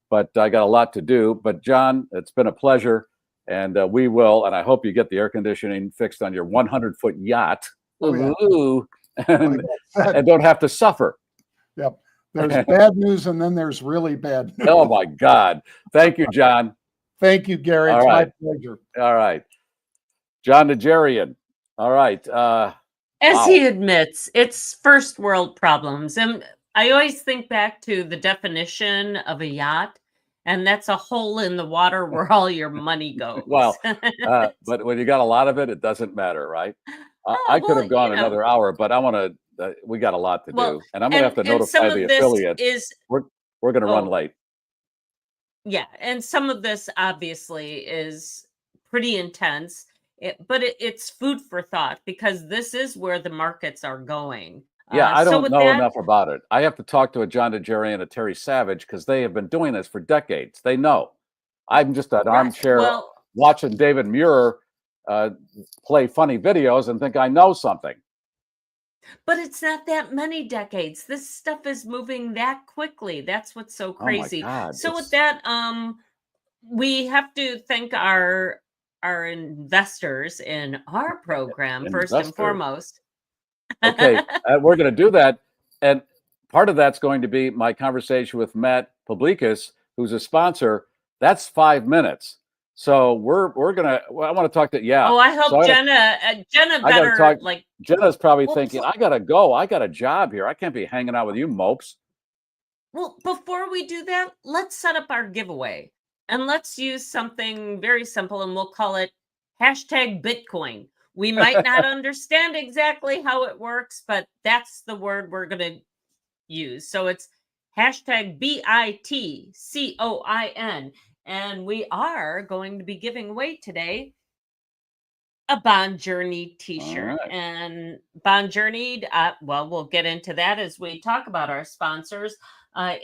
But I got a lot to do. But Jon, it's been a pleasure. And we will, and I hope you get the air conditioning fixed on your 100-foot yacht. And don't have to suffer. Yep. There's bad news, and then there's really bad news. Oh, my God. Thank you, Jon. Thank you, Garry. It's my pleasure. All right. Jon Najarian. All right. As he admits, it's first world problems. And I always think back to the definition of a yacht. And that's a hole in the water where all your money goes. Well, but when you got a lot of it, it doesn't matter, right? I could have gone another hour, but I want to. We got a lot to do, and I'm going to have to notify the affiliate. We're going to run late. Yeah, and some of this obviously is pretty intense, but it's food for thought because this is where the markets are going. Yeah, I don't know enough about it. I have to talk to a Jon Najarian and a Terry Savage because they have been doing this for decades. They know. I'm just an armchair watching David Muir play funny videos and think I know something. But it's not that many decades. This stuff is moving that quickly. That's what's so crazy. Oh my God, so with that, we have to thank our investors in our program first and foremost. Okay, we're going to do that. And part of that's going to be my conversation with Matt Publicus, who's a sponsor. That's 5 minutes. So we're going to, I want to talk to, Oh, I hope Jenna better, Jenna's probably thinking, I got to go. I got a job here. I can't be hanging out with you mopes. Well, before we do that, let's set up our giveaway. And let's use something very simple, and we'll call it #Bitcoin. We might not understand exactly how it works, but that's the word we're going to use. So it's #BITCOIN. And we are going to be giving away today a Bond Journey t-shirt. Right. And Bond Journey, we'll get into that as we talk about our sponsors.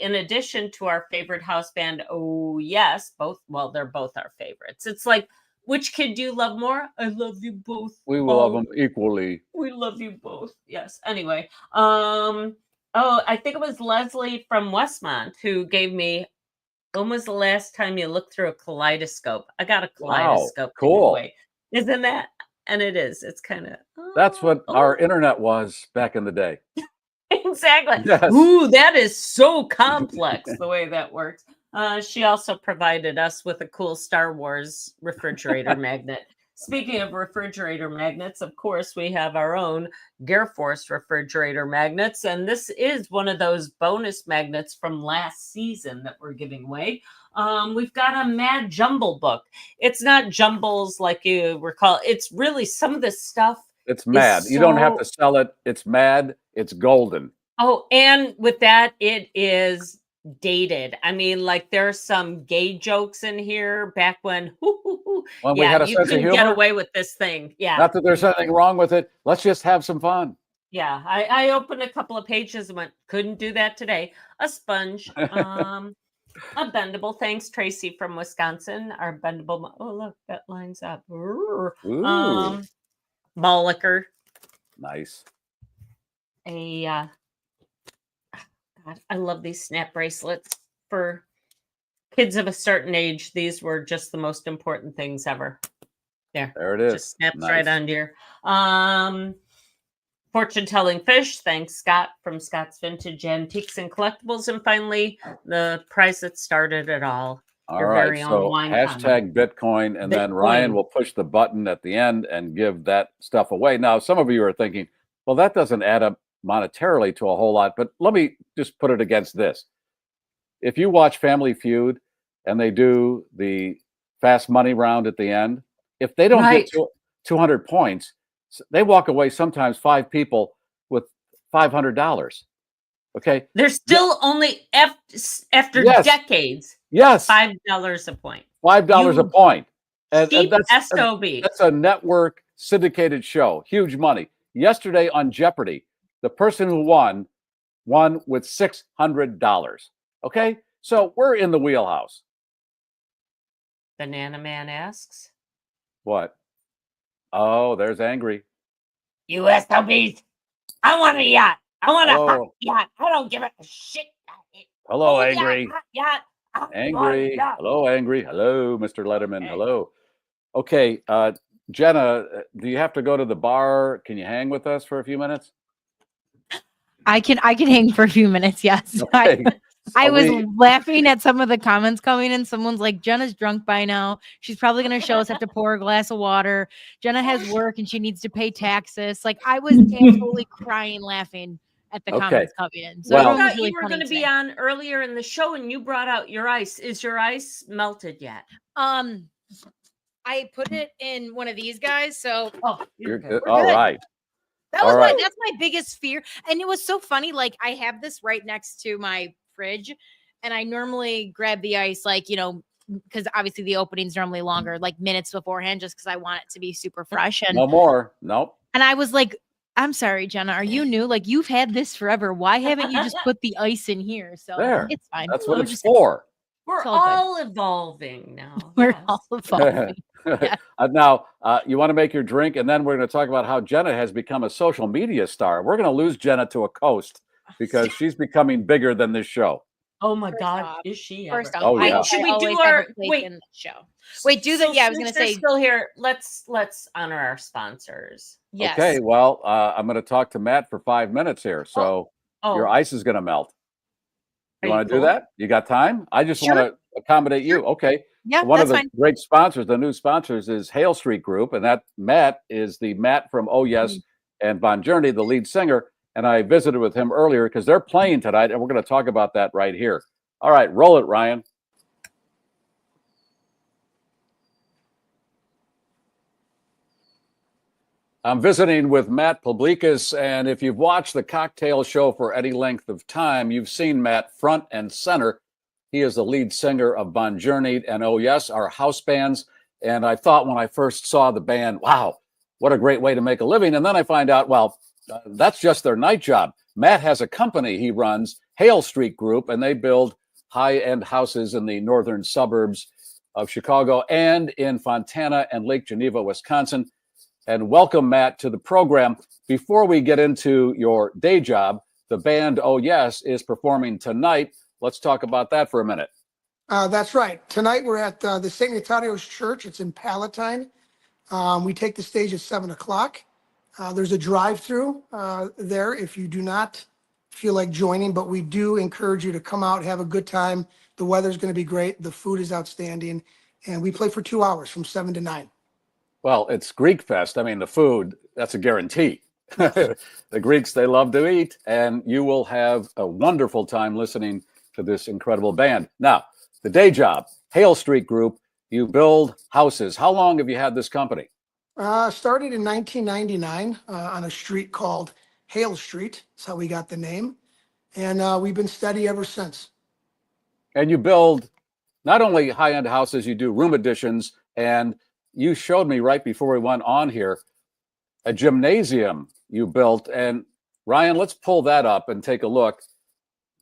In addition to our favorite house band, oh yes, they're both our favorites. It's like, which kid do you love more? I love you both. We will love them equally. We love you both. Yes. Anyway, I think it was Leslie from Westmont who gave me, when was the last time you looked through a kaleidoscope? I got a kaleidoscope. Wow, cool. Anyway. Isn't that? And it is. It's kind of. That's what our internet was back in the day. Exactly. Yes. Ooh, that is so complex the way that works. She also provided us with a cool Star Wars refrigerator magnet. Speaking of refrigerator magnets, of course, we have our own GarrForce refrigerator magnets, and this is one of those bonus magnets from last season that we're giving away. We've got a Mad Jumble book. It's not jumbles like you recall. It's really some of this stuff. It's mad. You don't have to sell it. It's mad. It's golden. Oh, and with that, it is dated. I mean, like there's some gay jokes in here back when When we had a you sense of couldn't get humor. away with this thing. Yeah. Not that there's anything wrong with it. Let's just have some fun. Yeah. I opened a couple of pages and went, couldn't do that today. A sponge. A bendable. Thanks, Tracy from Wisconsin. Our bendable. Oh, look, that lines up. Ooh. Ball liquor. Nice. God, I love these snap bracelets for kids of a certain age. These were just the most important things ever. There it is. Just snaps Nice. right on here. Fortune telling fish. Thanks, Scott from Scott's Vintage Antiques and Collectibles. And finally, the prize that started it all. All Your right. very own So wine hashtag Bitcoin, and then Ryan Bitcoin. will push the button at the end and give that stuff away. Now, some of you are thinking, well, that doesn't add up monetarily to a whole lot, but let me just put it against this. If you watch Family Feud and they do the fast money round at the end, if they don't get 200 points, they walk away sometimes 5 people with $500. Okay. They're still only after decades. Yes. $5 a point. $5 a point. And that's SOB. That's a network syndicated show. Huge money. Yesterday on Jeopardy, the person who won with $600. Okay? So we're in the wheelhouse. Banana Man asks. What? Oh, there's Angry. You SOBs. I want a yacht. I want a hot yacht. I don't give a shit. Hello, Angry. Yacht. Angry. Hello, Angry. Hello, Mr. Letterman. Okay. Hello. Okay, Jenna, do you have to go to the bar? Can you hang with us for a few minutes? I can hang for a few minutes, yes. Okay. I was laughing at some of the comments coming in. Someone's like, Jenna's drunk by now. She's probably going to show us how to pour a glass of water. Jenna has work and she needs to pay taxes. Like I was absolutely crying laughing at the comments coming in. So I thought you were going to be on earlier in the show and you brought out your ice. Is your ice melted yet? I put it in one of these guys. So you're good. All right. That was that's my biggest fear. And it was so funny. Like I have this right next to my fridge and I normally grab the ice, like, you know, because obviously the opening's normally longer, like minutes beforehand, just because I want it to be super fresh. And no more. Nope. And I was like, I'm sorry, Jenna, are you new? Like you've had this forever. Why haven't you just put the ice in here? So it's fine. That's what it's for. We're all evolving now. We're all evolving. Yeah. Now, you want to make your drink, and then we're going to talk about how Jenna has become a social media star. We're going to lose Jenna to a coast because she's becoming bigger than this show. Oh my God, is she? First off, should we do our show? Wait, do the I was going to say still here. Let's honor our sponsors. Yes. Okay. Well, I'm going to talk to Matt for 5 minutes here, so your ice is going to melt. You want to do that? You got time? I just want to accommodate you. Okay. Yeah, one of the great sponsors, the new sponsors, is Hale Street Group, and that Matt is the Matt from Oh Yes and Bon Journey, the lead singer. And I visited with him earlier because they're playing tonight, and we're going to talk about that right here. All right, roll it, Ryan. I'm visiting with Matt Publicus, and if you've watched the cocktail show for any length of time, you've seen Matt front and center. He is the lead singer of Bon Journey and Oh Yes, our house bands. And I thought when I first saw the band, wow, what a great way to make a living. And then I find out, well, that's just their night job. Matt has a company he runs, Hale Street Group, and they build high-end houses in the northern suburbs of Chicago and in Fontana and Lake Geneva, Wisconsin. And welcome, Matt, to the program. Before we get into your day job, the band Oh Yes is performing tonight. Let's talk about that for a minute. That's right. Tonight we're at the St. Natalio's Church. It's in Palatine. We take the stage at 7 o'clock. There's a drive-through there. If you do not feel like joining, but we do encourage you to come out, have a good time. The weather's going to be great. The food is outstanding. And we play for 2 hours from 7 to 9. Well, it's Greek Fest. I mean, the food, that's a guarantee. The Greeks, they love to eat, and you will have a wonderful time listening to this incredible band. Now, the day job, Hale Street Group, you build houses. How long have you had this company? Started in 1999 on a street called Hale Street. That's how we got the name. And we've been steady ever since. And you build not only high-end houses, you do room additions. And you showed me right before we went on here, a gymnasium you built. And Ryan, let's pull that up and take a look.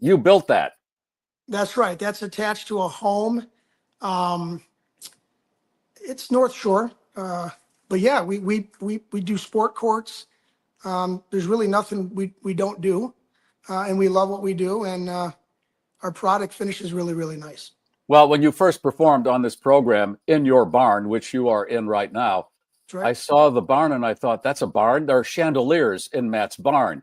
You built that. That's right. That's attached to a home. It's North Shore. But yeah, we do sport courts. There's really nothing we don't do. And we love what we do. And our product finishes really, really nice. Well, when you first performed on this program in your barn, which you are in right now, Right. I saw the barn and I thought, that's a barn. There are chandeliers in Matt's barn.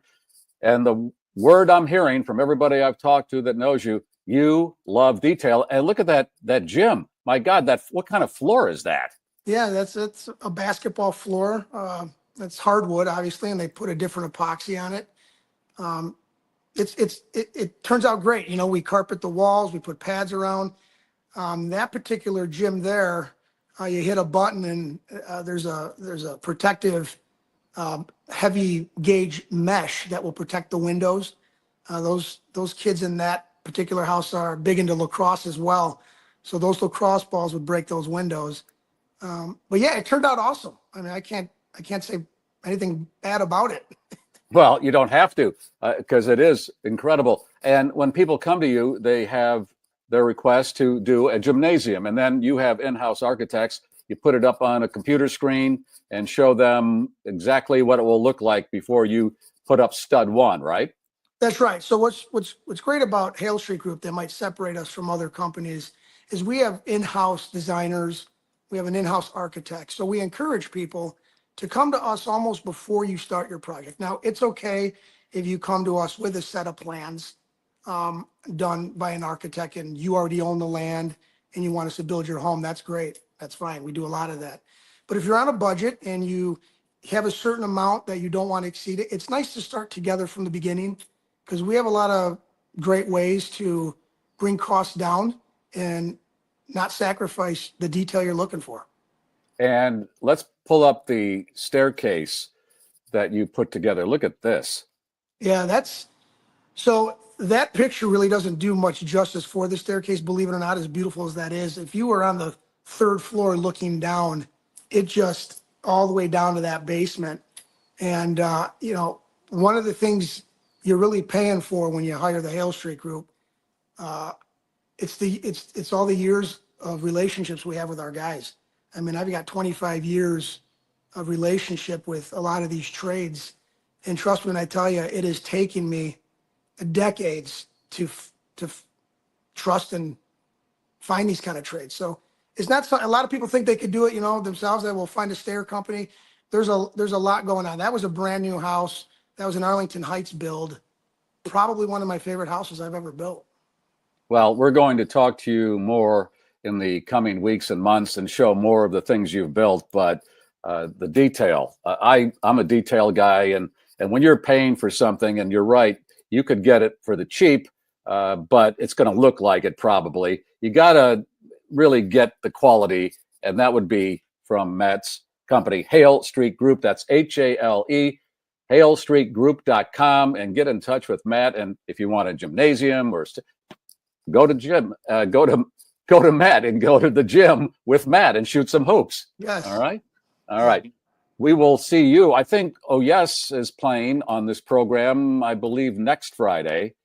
And the word I'm hearing from everybody I've talked to that knows you, you love detail. And look at that gym. My God, what kind of floor is that? Yeah, it's a basketball floor. That's hardwood, obviously, and they put a different epoxy on it. It turns out great. You know, we carpet the walls, we put pads around. That particular gym there, you hit a button and there's a protective heavy gauge mesh that will protect the windows. Those kids in that particular house are big into lacrosse as well, so those lacrosse balls would break those windows. But yeah, it turned out awesome. I mean, I can't say anything bad about it. Well, you don't have to, because it is incredible. And when people come to you, they have their request to do a gymnasium, and then you have in-house architects. You put it up on a computer screen and show them exactly what it will look like before you put up stud one, right? That's right. So what's great about Hale Street Group that might separate us from other companies is we have in-house designers, we have an in-house architect. So we encourage people to come to us almost before you start your project. Now, it's okay if you come to us with a set of plans done by an architect and you already own the land and you want us to build your home. That's great. That's fine. We do a lot of that. But if you're on a budget and you have a certain amount that you don't want to exceed it, it's nice to start together from the beginning, because we have a lot of great ways to bring costs down and not sacrifice the detail you're looking for. And let's pull up the staircase that you put together. Look at this. Yeah, so that picture really doesn't do much justice for the staircase, believe it or not, as beautiful as that is. If you were on the 3rd floor looking down, it just all the way down to that basement. And, you know, one of the things you're really paying for when you hire the Hale Street Group, it's all the years of relationships we have with our guys. I mean, I've got 25 years of relationship with a lot of these trades. And trust me when I tell you, it has taken me decades to trust and find these kind of trades. So it's not a lot of people think they could do it, you know, themselves. They will find a stair company. There's a lot going on. That was a brand new house. That was an Arlington Heights build. Probably one of my favorite houses I've ever built. Well, we're going to talk to you more in the coming weeks and months and show more of the things you've built. But the detail, I'm a detail guy, and when you're paying for something, and you're right, you could get it for the cheap, but it's going to look like it probably. You got to really get the quality, and that would be from Matt's company, Hale Street Group. That's HALE, HaleStreetGroup.com, and get in touch with Matt. And if you want a gymnasium or go to Matt and go to the gym with Matt and shoot some hoops. Yes. All right. All right. We will see you. I think Oh Yes is playing on this program, I believe, next Friday.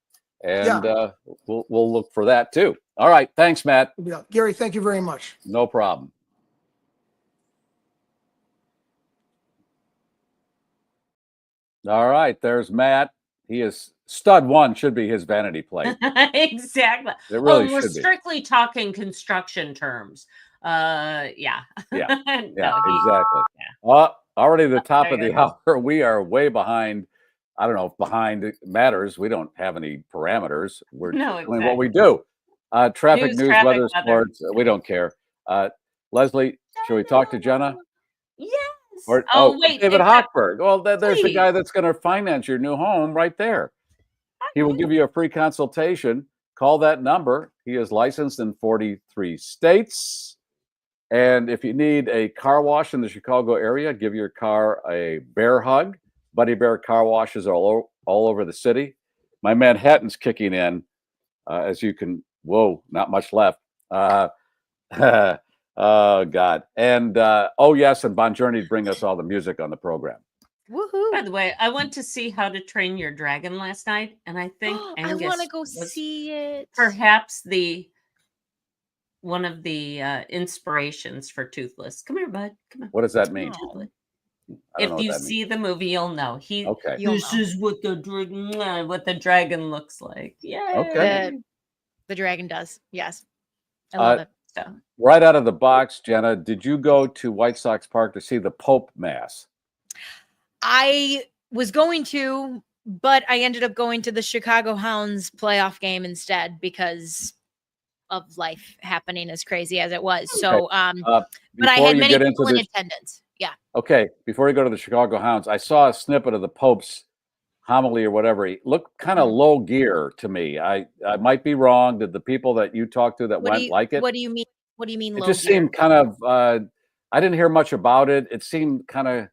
And we'll look for that too. All right. Thanks, Matt. Yeah. Gary, thank you very much. No problem. All right. There's Matt. He is stud one, should be his vanity plate. Exactly. It really we're should be. strictly talking construction terms. Yeah. Yeah, No, exactly. Already the top of the hour. We are way behind I don't know if behind it matters. We don't have any parameters. We're doing what we exactly. do. Traffic news, traffic, weather, sports. We don't care. Leslie, should we talk to Jenna? Yes. Or wait, David Hochberg. Well, there's the please. guy that's going to finance your new home right there. He will give you a free consultation. Call that number. He is licensed in 43 states. And if you need a car wash in the Chicago area, give your car a bear hug. Buddy Bear car washes are all over the city. My Manhattan's kicking in, as you can. Whoa, not much left. Oh God. And oh yes, and Bon Journey bring us all the music on the program. Woohoo! By the way, I went to see How to Train Your Dragon last night, and I think I want to go was see it. perhaps one of the inspirations for Toothless. Come here, bud. Come on. What does that mean? Toothless. I don't know If what you that see means. the movie, you'll know. Okay. This is what the dragon looks like. Yeah. Okay. The dragon does. Yes. I love it. So, Right out of the box, Jenna, did you go to White Sox Park to see the Pope Mass? I was going to, but I ended up going to the Chicago Hounds playoff game instead because of life happening as crazy as it was. So, but I had many people in attendance. Yeah. Okay. Before you go to the Chicago Hounds, I saw a snippet of the Pope's homily or whatever. He looked kind of low gear to me. I might be wrong. Did the people that you talked to that went like it? What do you mean? What do you mean? It just seemed kind of. I didn't hear much about it. It seemed kind of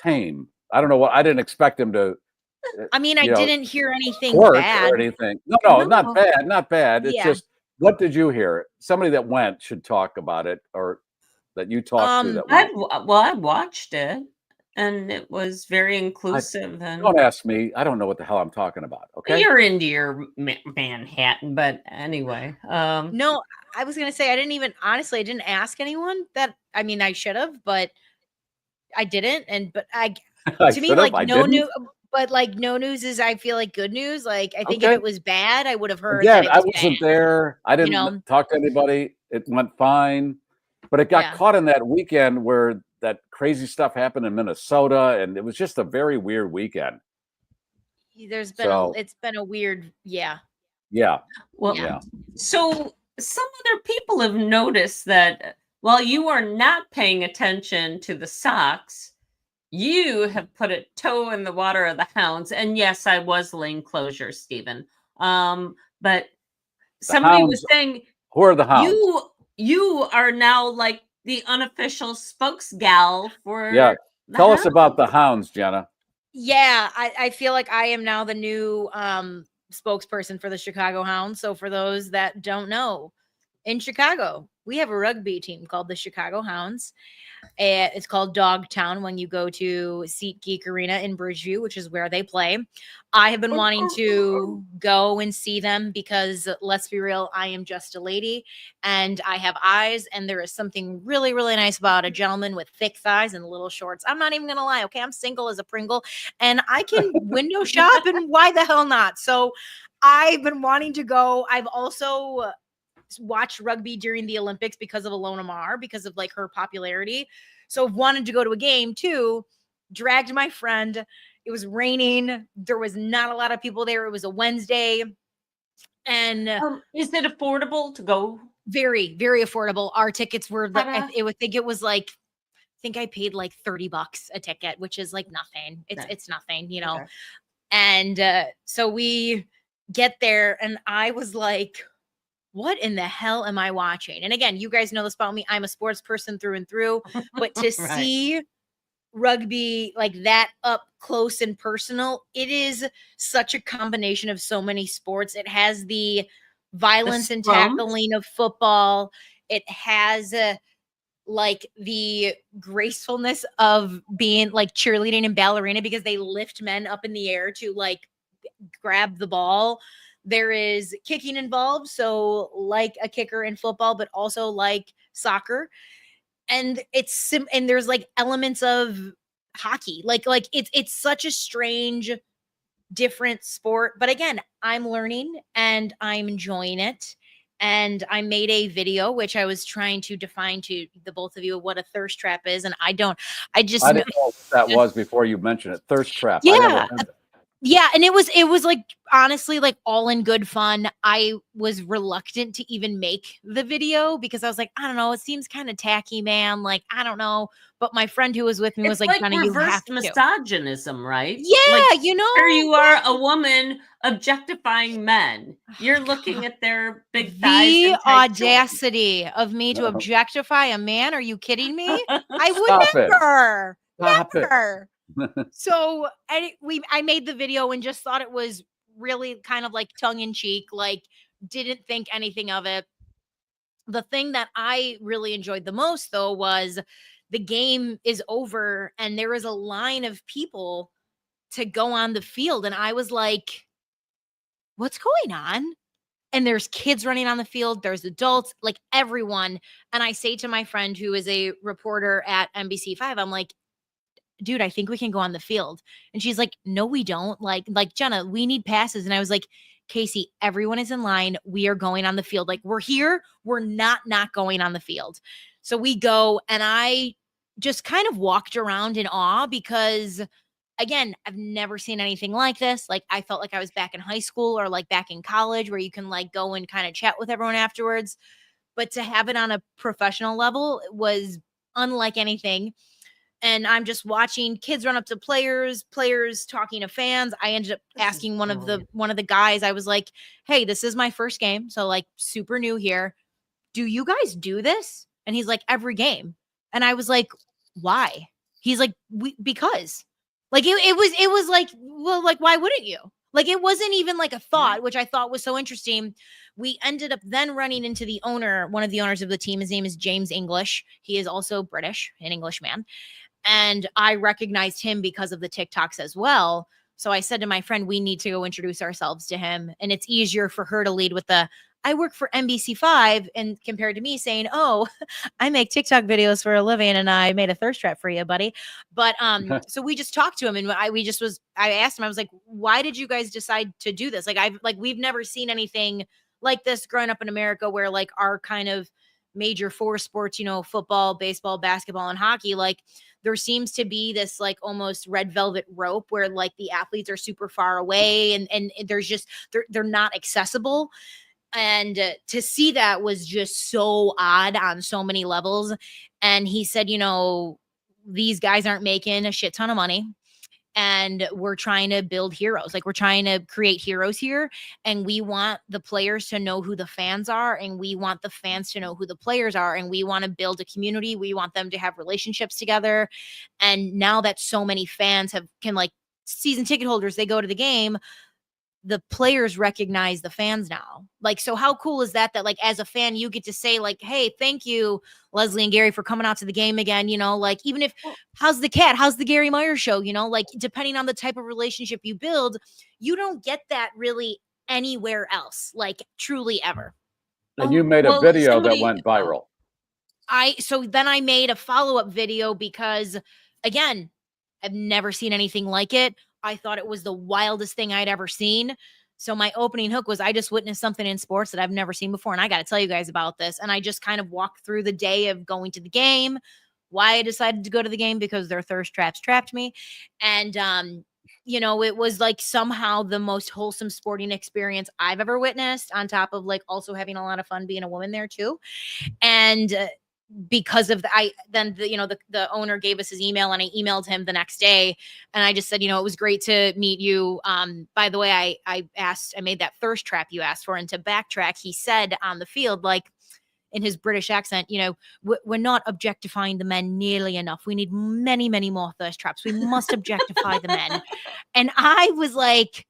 tame. I don't know what. I didn't expect him to. I mean, I didn't hear anything bad or anything. No, not bad. Not bad. It's just. What did you hear? Somebody that went should talk about it, or that you talked to. That I watched it, and it was very inclusive. Don't ask me. I don't know what the hell I'm talking about. Okay, you're into your Manhattan, but anyway. No, I was gonna say I didn't ask anyone that. I mean, I should have, but I didn't. But to me, like no news. But like no news is, I feel like good news. Like I think if it was bad, I would have heard. Again, I wasn't there. I didn't talk to anybody. It went fine, but it got caught in that weekend where that crazy stuff happened in Minnesota, and it was just a very weird weekend. It's been a weird, Yeah. Well, yeah. So some other people have noticed that while you are not paying attention to the Sox, you have put a toe in the water of the Hounds. And yes, I was lane closure, Stephen. But somebody was saying, who are the Hounds? You are now like the unofficial spokesgal for. Yeah. Tell us about the Hounds, Jenna. Yeah, I feel like I am now the new spokesperson for the Chicago Hounds. So for those that don't know, in Chicago, we have a rugby team called the Chicago Hounds. It's called Dogtown when you go to SeatGeek Arena in Bridgeview, which is where they play. I have been wanting to go and see them because, let's be real, I am just a lady and I have eyes, and there is something really, really nice about a gentleman with thick thighs and little shorts. I'm not even going to lie. Okay. I'm single as a Pringle and I can window shop, and why the hell not? So I've been wanting to go. I've also watched rugby during the Olympics because of Alona Mar, because of like her popularity. So wanted to go to a game too, dragged my friend. It was raining. There was not a lot of people there. It was a Wednesday. And is it affordable to go? Very, very affordable. Our tickets were I think I paid like $30 a ticket, which is like nothing. It's nothing, you know? Okay. And so we get there and I was like, what in the hell am I watching? And again, you guys know this about me. I'm a sports person through and through, but to see rugby like that up close and personal, it is such a combination of so many sports. It has the violence and tackling of football. It has like the gracefulness of being like cheerleading and ballerina, because they lift men up in the air to like grab the ball. There is kicking involved, so like a kicker in football, but also like soccer. And and there's like elements of hockey. Like it's such a strange, different sport. But again, I'm learning and I'm enjoying it. And I made a video, which I was trying to define to the both of you what a thirst trap is. And I didn't know what that was before you mentioned it. Thirst trap. Yeah. Yeah, and it was like honestly like all in good fun. I was reluctant to even make the video because I was like, I don't know, it seems kind of tacky, man. Like, I don't know. But my friend who was with me was like, Jenna, you have reversed to. misogynism, right? Yeah, like, you know, here you are, a woman objectifying men. You're looking at their big thighs. The and tight audacity of me to objectify a man. Are you kidding me? I would Stop it. never. Stop Never. So I made the video and just thought it was really kind of like tongue in cheek, like didn't think anything of it. The thing that I really enjoyed the most though was the game is over and there is a line of people to go on the field. And I was like, what's going on? And there's kids running on the field, there's adults, like everyone. And I say to my friend who is a reporter at NBC5, I'm like, dude, I think we can go on the field. And she's like, no, we don't. Like Jenna, we need passes. And I was like, Casey, everyone is in line. We are going on the field. Like we're here. We're not going on the field. So we go and I just kind of walked around in awe because again, I've never seen anything like this. Like I felt like I was back in high school or like back in college where you can like go and kind of chat with everyone afterwards. But to have it on a professional level was unlike anything. And I'm just watching kids run up to players talking to fans. I ended up asking one of the guys, I was like, hey, this is my first game. So like super new here. Do you guys do this? And he's like, every game. And I was like, why? He's like, because like, it was like, well, like, why wouldn't you? Like, it wasn't even like a thought, which I thought was so interesting. We ended up then running into the owner, one of the owners of the team. His name is James English. He is also British, an Englishman. And I recognized him because of the TikToks as well. So I said to my friend, we need to go introduce ourselves to him. And it's easier for her to lead with the, I work for NBC5 and compared to me saying, oh, I make TikTok videos for a living and I made a thirst trap for you, buddy. But so we just talked to him and I asked him, I was like, why did you guys decide to do this? Like we've never seen anything like this growing up in America where like our kind of major four sports, you know, football, baseball, basketball, and hockey, like there seems to be this like almost red velvet rope where like the athletes are super far away and there's just, they're not accessible. And to see that was just so odd on so many levels. And he said, you know, these guys aren't making a shit ton of money. And we're trying to build heroes. Like we're trying to create heroes here. And we want the players to know who the fans are. And we want the fans to know who the players are. And we want to build a community. We want them to have relationships together. And now that so many fans can like season ticket holders, they go to the game, the players recognize the fans now. Like, so how cool is that like as a fan, you get to say like, hey, thank you, Leslie and Garry, for coming out to the game again. You know, like even if how's the Garry Meier show, you know, like depending on the type of relationship you build, you don't get that really anywhere else, like truly ever. And you made a video that went viral. So then I made a follow-up video because again, I've never seen anything like it. I thought it was the wildest thing I'd ever seen. So my opening hook was I just witnessed something in sports that I've never seen before. And I got to tell you guys about this. And I just kind of walked through the day of going to the game, why I decided to go to the game, because their thirst traps trapped me. And, you know, it was like somehow the most wholesome sporting experience I've ever witnessed, on top of like also having a lot of fun being a woman there too. And because of the owner gave us his email and I emailed him the next day and I just said, you know, it was great to meet you. By the way, I made that thirst trap you asked for, and to backtrack, he said on the field, like in his British accent, you know, we're not objectifying the men nearly enough. We need many, many more thirst traps. We must objectify the men. And I was like,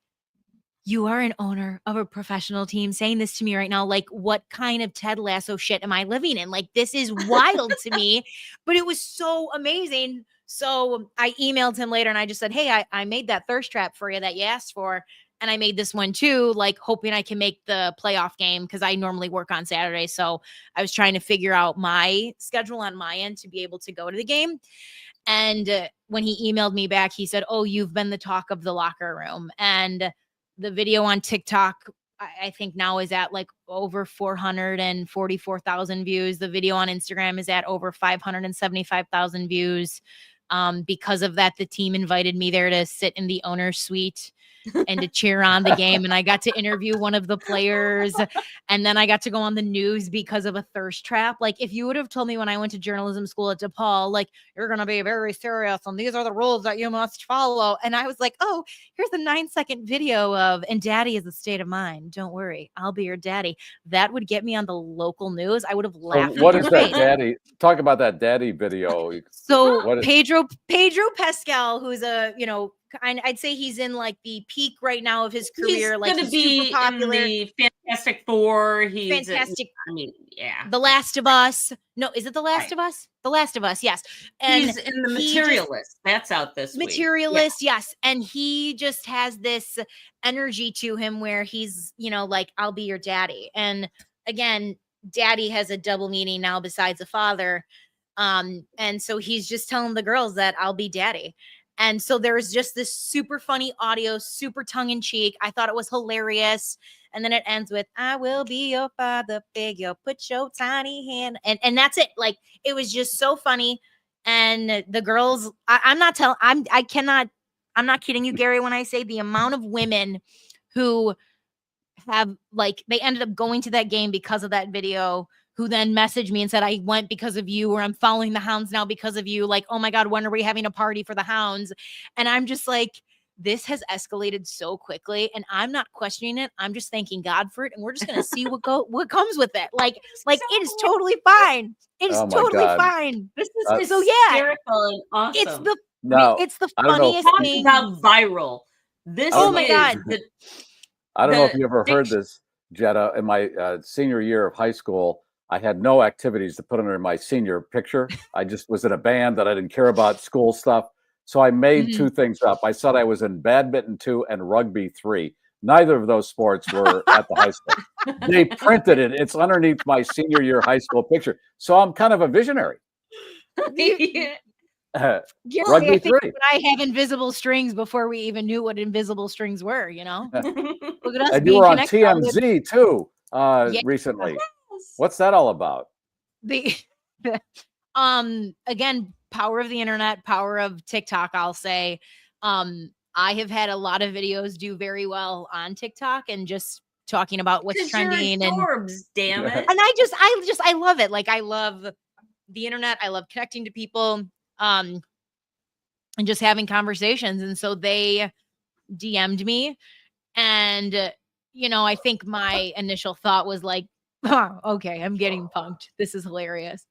you are an owner of a professional team saying this to me right now. Like, what kind of Ted Lasso shit am I living in? Like, this is wild to me, but it was so amazing. So I emailed him later and I just said, hey, I made that thirst trap for you that you asked for. And I made this one too, like hoping I can make the playoff game because I normally work on Saturday. So I was trying to figure out my schedule on my end to be able to go to the game. And when he emailed me back, he said, oh, you've been the talk of the locker room. And the video on TikTok, I think now is at like over 444,000 views. The video on Instagram is at over 575,000 views. Because of that, the team invited me there to sit in the owner's suite and to cheer on the game. And I got to interview one of the players. And then I got to go on the news because of a thirst trap. Like, if you would have told me when I went to journalism school at DePaul, like, you're going to be very serious and these are the rules that you must follow. And I was like, oh, here's a 9-second video of, and daddy is a state of mind. Don't worry, I'll be your daddy. That would get me on the local news. I would have laughed. So what is that daddy? Talk about that daddy video. So Pedro Pascal, who's a, I'd say he's in like the peak right now of his career. He's like, gonna be super popular in the Fantastic Four. He's fantastic. Yeah. The Last of Us. No, is it The Last of Us? The Last of Us, yes. And he's in The Materialist. That's out this week. Materialist, yes. And he just has this energy to him where he's, like, I'll be your daddy. And again, daddy has a double meaning now besides a father. And so he's just telling the girls that I'll be daddy. And so there's just this super funny audio, super tongue-in-cheek. I thought it was hilarious. And then it ends with, I will be your father figure, put your tiny hand. And that's it. Like, it was just so funny. And the girls, I'm not kidding you, Garry, when I say the amount of women who have, like, they ended up going to that game because of that video, who then messaged me and said, I went because of you, or I'm following the Hounds now because of you. Like, oh my God, when are we having a party for the Hounds? And I'm just like, this has escalated so quickly and I'm not questioning it. I'm just thanking God for it. And we're just going to see what comes with it. Like it is totally fine. It is totally fine. This is hysterical and awesome. It's the funniest thing. About viral. Oh my God. I don't know if you ever heard this, Jenna. In my senior year of high school, I had no activities to put under my senior picture. I just was in a band that I didn't care about school stuff. So I made two things up. I said I was in badminton 2 and rugby 3. Neither of those sports were at the high school. They printed it. It's underneath my senior year high school picture. So I'm kind of a visionary. Rugby I think when I have invisible strings before we even knew what invisible strings were, Look at us. And you were on TMZ too recently. What's that all about? Again, power of the internet, power of TikTok, I'll say. I have had a lot of videos do very well on TikTok and just talking about what's trending. You're adorbs, damn it. And I love it. Like, I love the internet. I love connecting to people and just having conversations. And so they DM'd me. And, I think my initial thought was like, oh, okay, I'm getting punked. This is hilarious.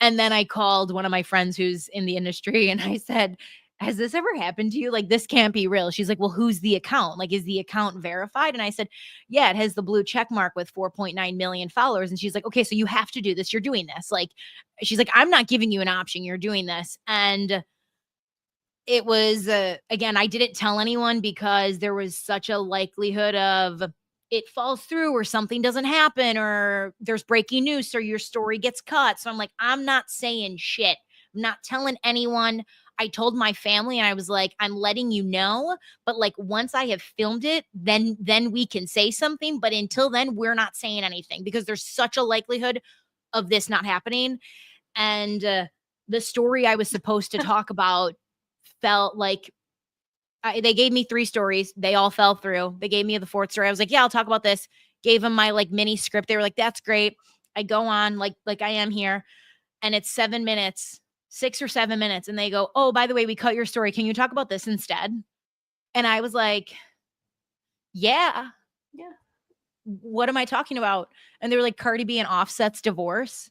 And then I called one of my friends who's in the industry and I said, has this ever happened to you? Like, this can't be real. She's like, well, who's the account? Like, is the account verified? And I said, yeah, it has the blue check mark with 4.9 million followers. And she's like, okay, so you have to do this. You're doing this. Like, she's like, I'm not giving you an option. You're doing this. And it was, again, I didn't tell anyone because there was such a likelihood of it falls through or something doesn't happen or there's breaking news or your story gets cut. So I'm like, I'm not saying shit. I'm not telling anyone. I told my family and I was like, I'm letting you know, but like once I have filmed it, then we can say something. But until then, we're not saying anything because there's such a likelihood of this not happening. And the story I was supposed to talk about felt like they gave me 3 stories. They all fell through. They gave me the 4th story. I was like, yeah, I'll talk about this. Gave them my like mini script. They were like, that's great. I go on like I am here. And it's 7 minutes, 6 or 7 minutes. And they go, oh, by the way, we cut your story. Can you talk about this instead? And I was like, yeah. What am I talking about? And they were like, Cardi B and Offset's divorce.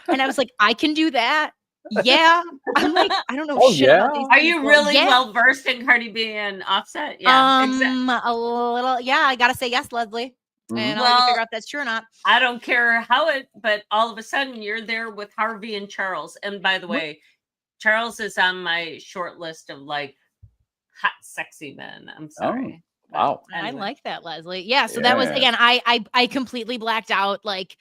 And I was like, I can do that. Yeah. I'm like, I don't know. Shit about these Are you really well versed in Cardi B and Offset? Yeah. A little. Yeah. I got to say yes, Leslie. And I'll let you figure out if that's true or not. I don't care but all of a sudden you're there with Harvey and Charles. And by the way, Charles is on my short list of like hot, sexy men. I'm sorry. Oh, wow. Anyway. I like that, Leslie. Yeah. So that was, again, I completely blacked out. Like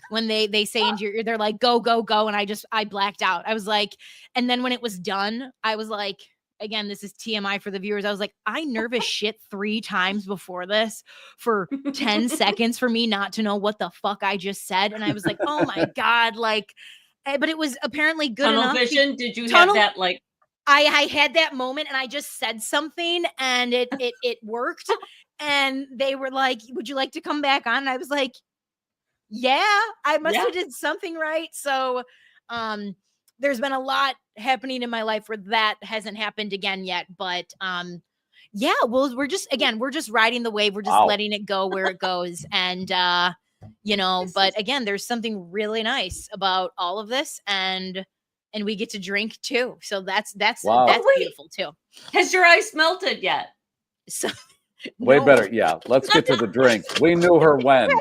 when they say into your ear, they're like, go, go, go. And I blacked out. I was like, and then when it was done, I was like, again, this is TMI for the viewers. I was like, I nervous shit 3 times before this for 10 seconds for me not to know what the fuck I just said. And I was like, oh my God, like, but it was apparently good tunnel enough. Vision? Did you have that like I had that moment and I just said something and it worked. And they were like, would you like to come back on? And I was like, yeah, I must have did something right. So there's been a lot happening in my life where that hasn't happened again yet. But yeah, well, we're just riding the wave. We're just letting it go where it goes. And you know, but again, there's something really nice about all of this, and we get to drink too. So that's beautiful too. Has your ice melted yet? So way better. Yeah, let's get to the drink. We knew her when.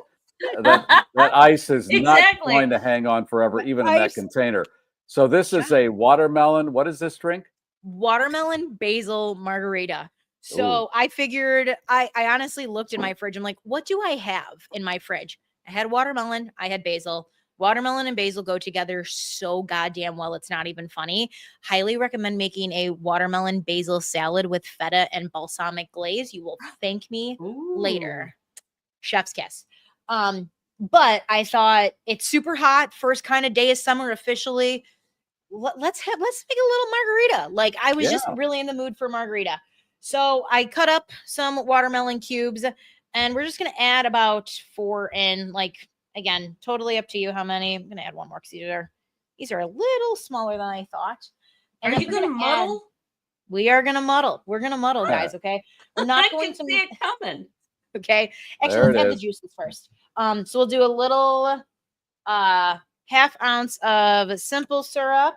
That ice is not going to hang on forever, even in that container. So this is a watermelon. What is this drink? Watermelon basil margarita. So I figured, I honestly looked in my fridge. I'm like, what do I have in my fridge? I had watermelon. I had basil. Watermelon and basil go together so goddamn well. It's not even funny. Highly recommend making a watermelon basil salad with feta and balsamic glaze. You will thank me later. Chef's kiss. But I thought it's super hot. First kind of day of summer officially. Let's make a little margarita. Like I was just really in the mood for margarita. So I cut up some watermelon cubes and we're just going to add about 4 in, like, again, totally up to you how many. I'm going to add 1 more because these are a little smaller than I thought. And are you going to muddle? We are going to muddle. We're going to muddle, guys. Okay. We're not going to see it coming. Okay. Actually, let's add the juices first. So we'll do a little half ounce of simple syrup.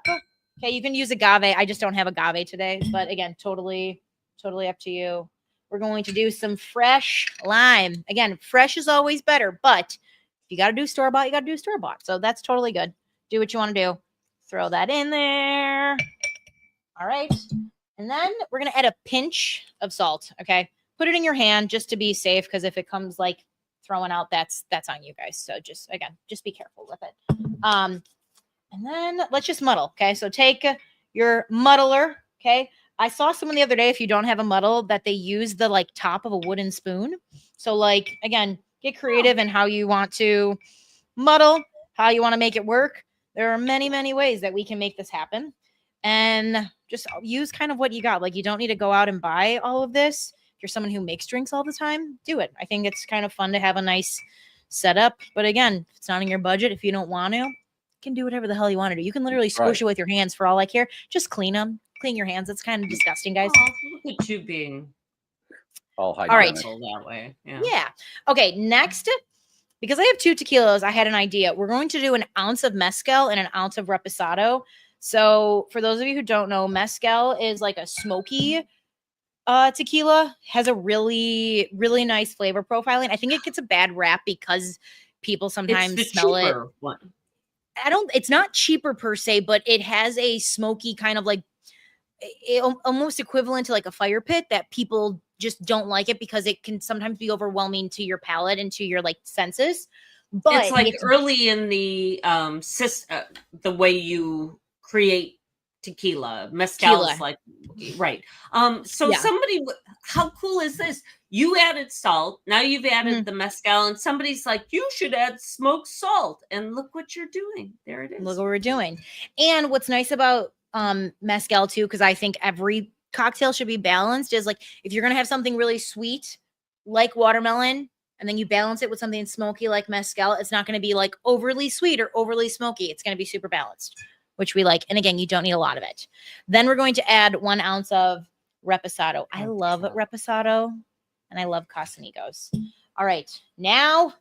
Okay. You can use agave. I just don't have agave today, but again, totally up to you. We're going to do some fresh lime. Again, fresh is always better, but if you got to do store-bought, you got to do store-bought. So that's totally good. Do what you want to do. Throw that in there. All right. And then we're going to add a pinch of salt. Okay. Put it in your hand just to be safe. Because if it comes like throwing out, that's on you guys. So just be careful with it. And then let's just muddle. Okay. So take your muddler. Okay. I saw someone the other day, if you don't have a muddle, that they use the like top of a wooden spoon. So like, again, get creative in how you want to muddle, how you want to make it work. There are many, many ways that we can make this happen. And just use kind of what you got. Like you don't need to go out and buy all of this. If you're someone who makes drinks all the time, do it. I think it's kind of fun to have a nice setup. But again, if it's not in your budget, if you don't want to, you can do whatever the hell you want to do. You can literally squish it with your hands for all I care. Just clean them. Clean your hands. It's kind of disgusting, guys. Look at you being all right that way. Yeah. Okay. Next, because I have 2 tequilas, I had an idea. We're going to do an ounce of mezcal and an ounce of reposado. So for those of you who don't know, mezcal is like a smoky tequila, has a really, really nice flavor profiling. I think it gets a bad rap because people sometimes smell it. One. It's not cheaper per se, but it has a smoky kind of like almost equivalent to like a fire pit that people just don't like it because it can sometimes be overwhelming to your palate and to your like senses. But it's like early in the the way you create tequila. Mezcal is like right. So somebody, how cool is this? You added salt. Now you've added the mezcal, and somebody's like, you should add smoked salt. And look what you're doing. There it is. Look what we're doing. And what's nice about mezcal too, because I think every cocktail should be balanced, is like if you're gonna have something really sweet like watermelon and then you balance it with something smoky like mezcal, it's not going to be like overly sweet or overly smoky. It's going to be super balanced, which we like. And again, you don't need a lot of it. Then we're going to add 1 ounce of reposado. I love reposado and I love Casamigos. All right, now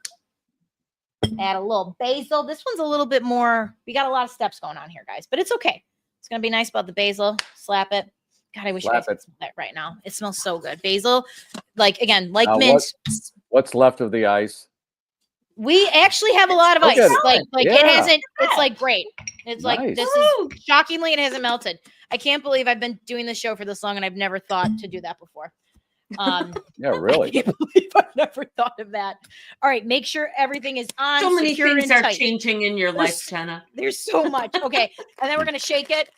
add a little basil. This one's a little bit more, we got a lot of steps going on here, guys, but it's okay. It's going to be nice about the basil. Slap it. God, I wish you guys could smell that right now. It smells so good. Basil, like, again, like mint. What's left of the ice? We actually have a lot of ice. Like it hasn't, it's like great. It's like, this is shockingly, it hasn't melted. I can't believe I've been doing this show for this long and I've never thought to do that before. Yeah, really. I can't believe I've never thought of that. All right, make sure everything is on. So many things are changing in your life, Jenna. There's so much. Okay, and then we're gonna shake it.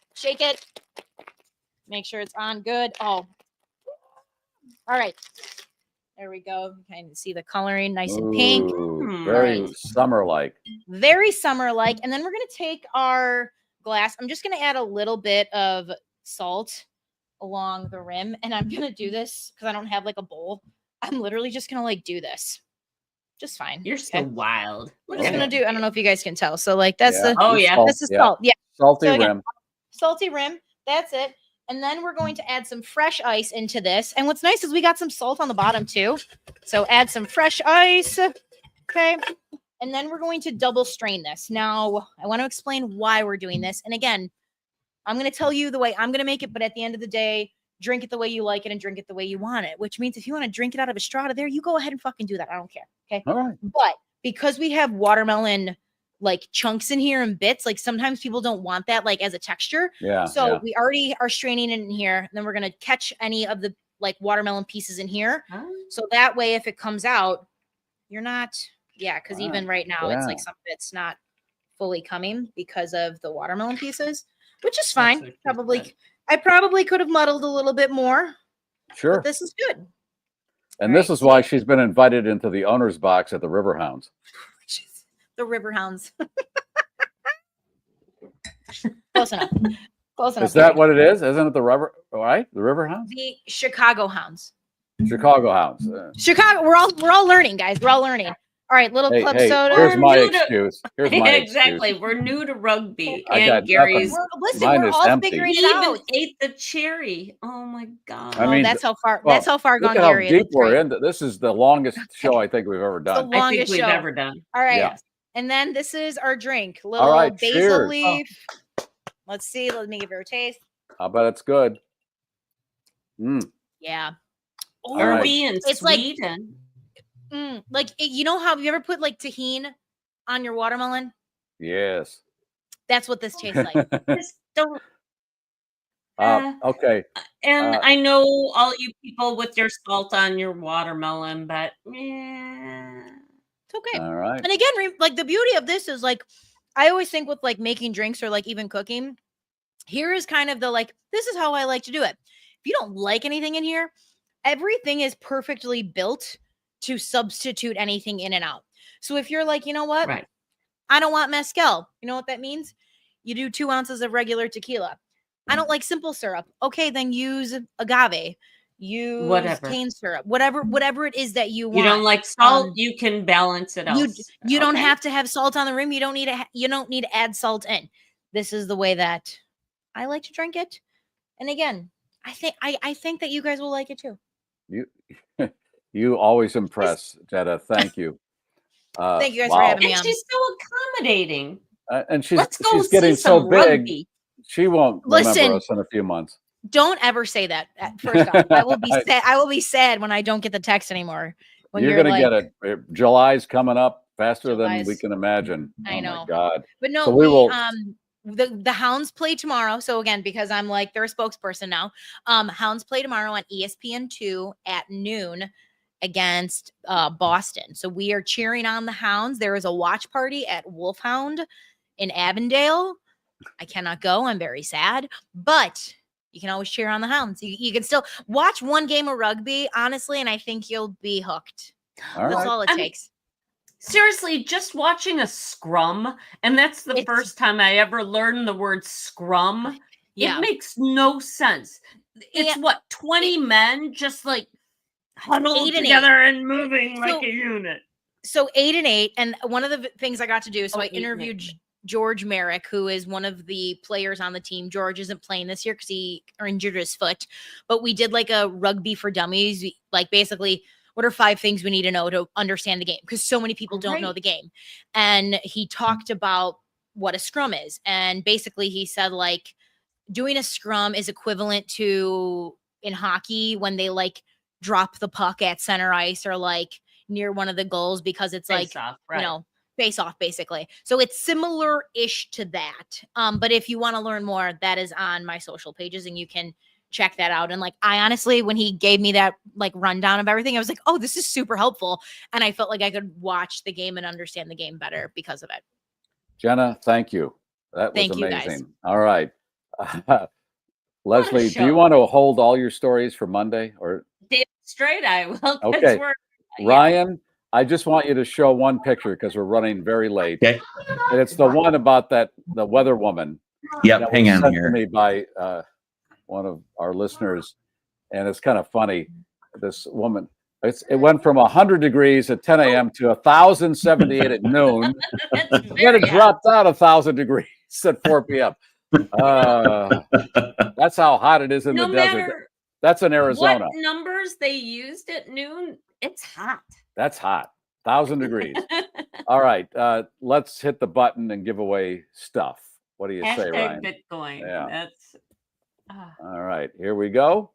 Make sure it's on good. Oh, all right. There we go. You can see the coloring, nice and pink. Very summer-like. Very summer-like. And then we're gonna take our glass. I'm just gonna add a little bit of salt along the rim. And I'm going to do this because I don't have like a bowl. I'm literally just going to like do this. Just fine. You're so wild. I'm just going to do, I don't know if you guys can tell. So like that's the, this is yeah. salt. Yeah. Salty So again, rim. Salty rim. That's it. And then we're going to add some fresh ice into this. And what's nice is we got some salt on the bottom too. So add some fresh ice. Okay. And then we're going to double strain this. Now, I want to explain why we're doing this. And again, I'm going to tell you the way I'm going to make it. But at the end of the day, drink it the way you like it and drink it the way you want it. Which means if you want to drink it out of a straw to there, you go ahead and fucking do that. I don't care. Okay. All right. But because we have watermelon like chunks in here and bits, like sometimes people don't want that like as a texture. Yeah. So we already are straining it in here. And then we're going to catch any of the like watermelon pieces in here. So that way, if it comes out, you're not, because even right now it's like some of it's not fully coming because of the watermelon pieces, which is fine. I probably could have muddled a little bit more. Sure. But this is good. And this is why she's been invited into the owner's box at the River Hounds. The River Hounds. Close enough. Close enough. Is that what it is? Isn't it the River? Right? The River Hounds? The Chicago Hounds. Chicago Hounds. Chicago. We're all learning, guys. We're all learning. All right, little club soda. Here's my excuse. Here's my exactly. excuse. We're new to rugby, I and Gary's. We're all figuring it out. Even ate the cherry. Oh my god! I mean, that's how far. That's how far gone Gary is. Deep we're into. This is the longest show I think we've ever done. The longest I think we've ever done. All right, Yeah. And then this is our drink. Little basil cheers. leaf. Let's see. Let me give her a taste. I bet it's good. Yeah. Herby and It's sweet and. You know how have you ever put like tahini on your watermelon? Yes. That's what this tastes like. Okay. And I know all you people with your salt on your watermelon, but it's okay. All right. And again, like the beauty of this is like, I always think with like making drinks or like even cooking, here is kind of the like, this is how I like to do it. If you don't like anything in here, everything is perfectly built to substitute anything in and out. So if you're like, you know what? Right. I don't want mezcal. You know what that means? You do 2 ounces of regular tequila. I don't like simple syrup. Okay, then use agave. Use cane syrup. Whatever it is that you want. You don't like salt, you can balance it out. You don't have to have salt on the rim. You don't need to add salt in. This is the way that I like to drink it. And again, I think that you guys will like it too. You always impress, Jenna. Thank you. Thank you guys for having me on. She's so accommodating. And she's getting so big. Rugby. She won't remember us in a few months. Don't ever say that. First off, I will be sad. I will be sad when I don't get the text anymore. When you're gonna get it. July's coming up faster than we can imagine. I know. My God. But no, so we will. The Hounds play tomorrow. So again, because I'm like their spokesperson now, Hounds play tomorrow on ESPN2 at noon against Boston. So we are cheering on the Hounds. There is a watch party at Wolfhound in Avondale. I cannot go. I'm very sad, but you can always cheer on the Hounds. You can still watch one game of rugby, honestly, and I think you'll be hooked. That's all it takes. Seriously, just watching a scrum, and that's the first time I ever learned the word scrum. Yeah. It makes no sense. It's 20 men just like huddled together and moving like a unit. So 8 and 8, and one of the things I got to do, I interviewed George Merrick, who is one of the players on the team. George isn't playing this year because he injured his foot, but we did like a rugby for dummies, like basically what are 5 things we need to know to understand the game, because so many people don't know the game. And he talked about what a scrum is, and basically he said like doing a scrum is equivalent to in hockey when they like drop the puck at center ice or like near one of the goals, because it's face like off, face off basically. So it's similar-ish to that. But if you want to learn more, that is on my social pages and you can check that out. And like, I honestly, when he gave me that like rundown of everything, I was like, oh, this is super helpful. And I felt like I could watch the game and understand the game better because of it. Jenna, thank you. That was amazing. All right. Leslie, do you want to hold all your stories for Monday or straight? I will. Okay. Ryan, I just want you to show one picture because we're running very late. Okay. And it's the one about the weather woman. Yep. Hang on here. To me by one of our listeners, and it's kind of funny. This woman, it went from 100 degrees at 10 a.m. to 1,078 at noon. Then it dropped out 1,000 degrees at 4 p.m. That's how hot it is in the desert. That's in Arizona. What numbers they used at noon? It's hot. That's hot. 1,000 degrees. All right. Let's hit the button and give away stuff. What do you say, Ryan? Bitcoin. Yeah. That's all right. Here we go.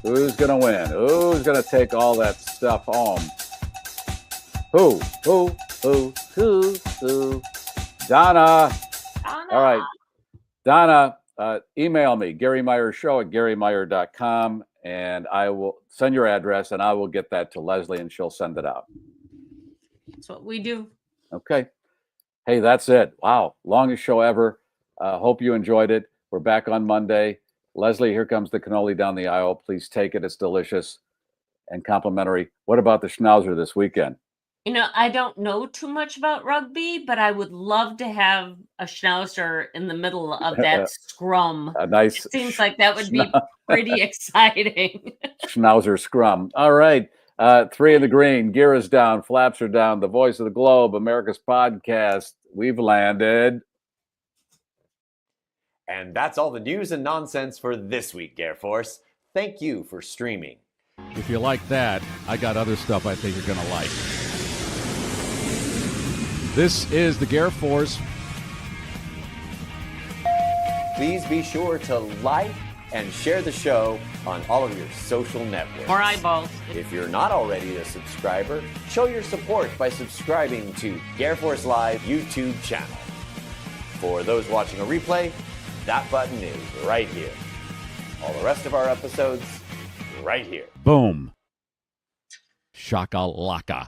Who's going to win? Who's going to take all that stuff home? Who? Donna. All right. Donna, email me, GarryMeierShow@GarryMeier.com, and I will send your address, and I will get that to Leslie, and she'll send it out. That's what we do. Okay. Hey, that's it. Wow. Longest show ever. Hope you enjoyed it. We're back on Monday. Leslie, here comes the cannoli down the aisle. Please take it. It's delicious and complimentary. What about the Schnauzer this weekend? You know, I don't know too much about rugby, but I would love to have a Schnauzer in the middle of that scrum. A nice. It seems like that would be pretty exciting. Schnauzer scrum. All right. 3 in the green. Gear is down. Flaps are down. The voice of the globe. America's podcast. We've landed. And that's all the news and nonsense for this week, GarrForce. Thank you for streaming. If you like that, I got other stuff I think you're going to like. This is the GarrForce. Please be sure to like and share the show on all of your social networks. More eyeballs. If you're not already a subscriber, show your support by subscribing to GarrForceLIVE YouTube channel. For those watching a replay, that button is right here. All the rest of our episodes, right here. Boom. Shakalaka.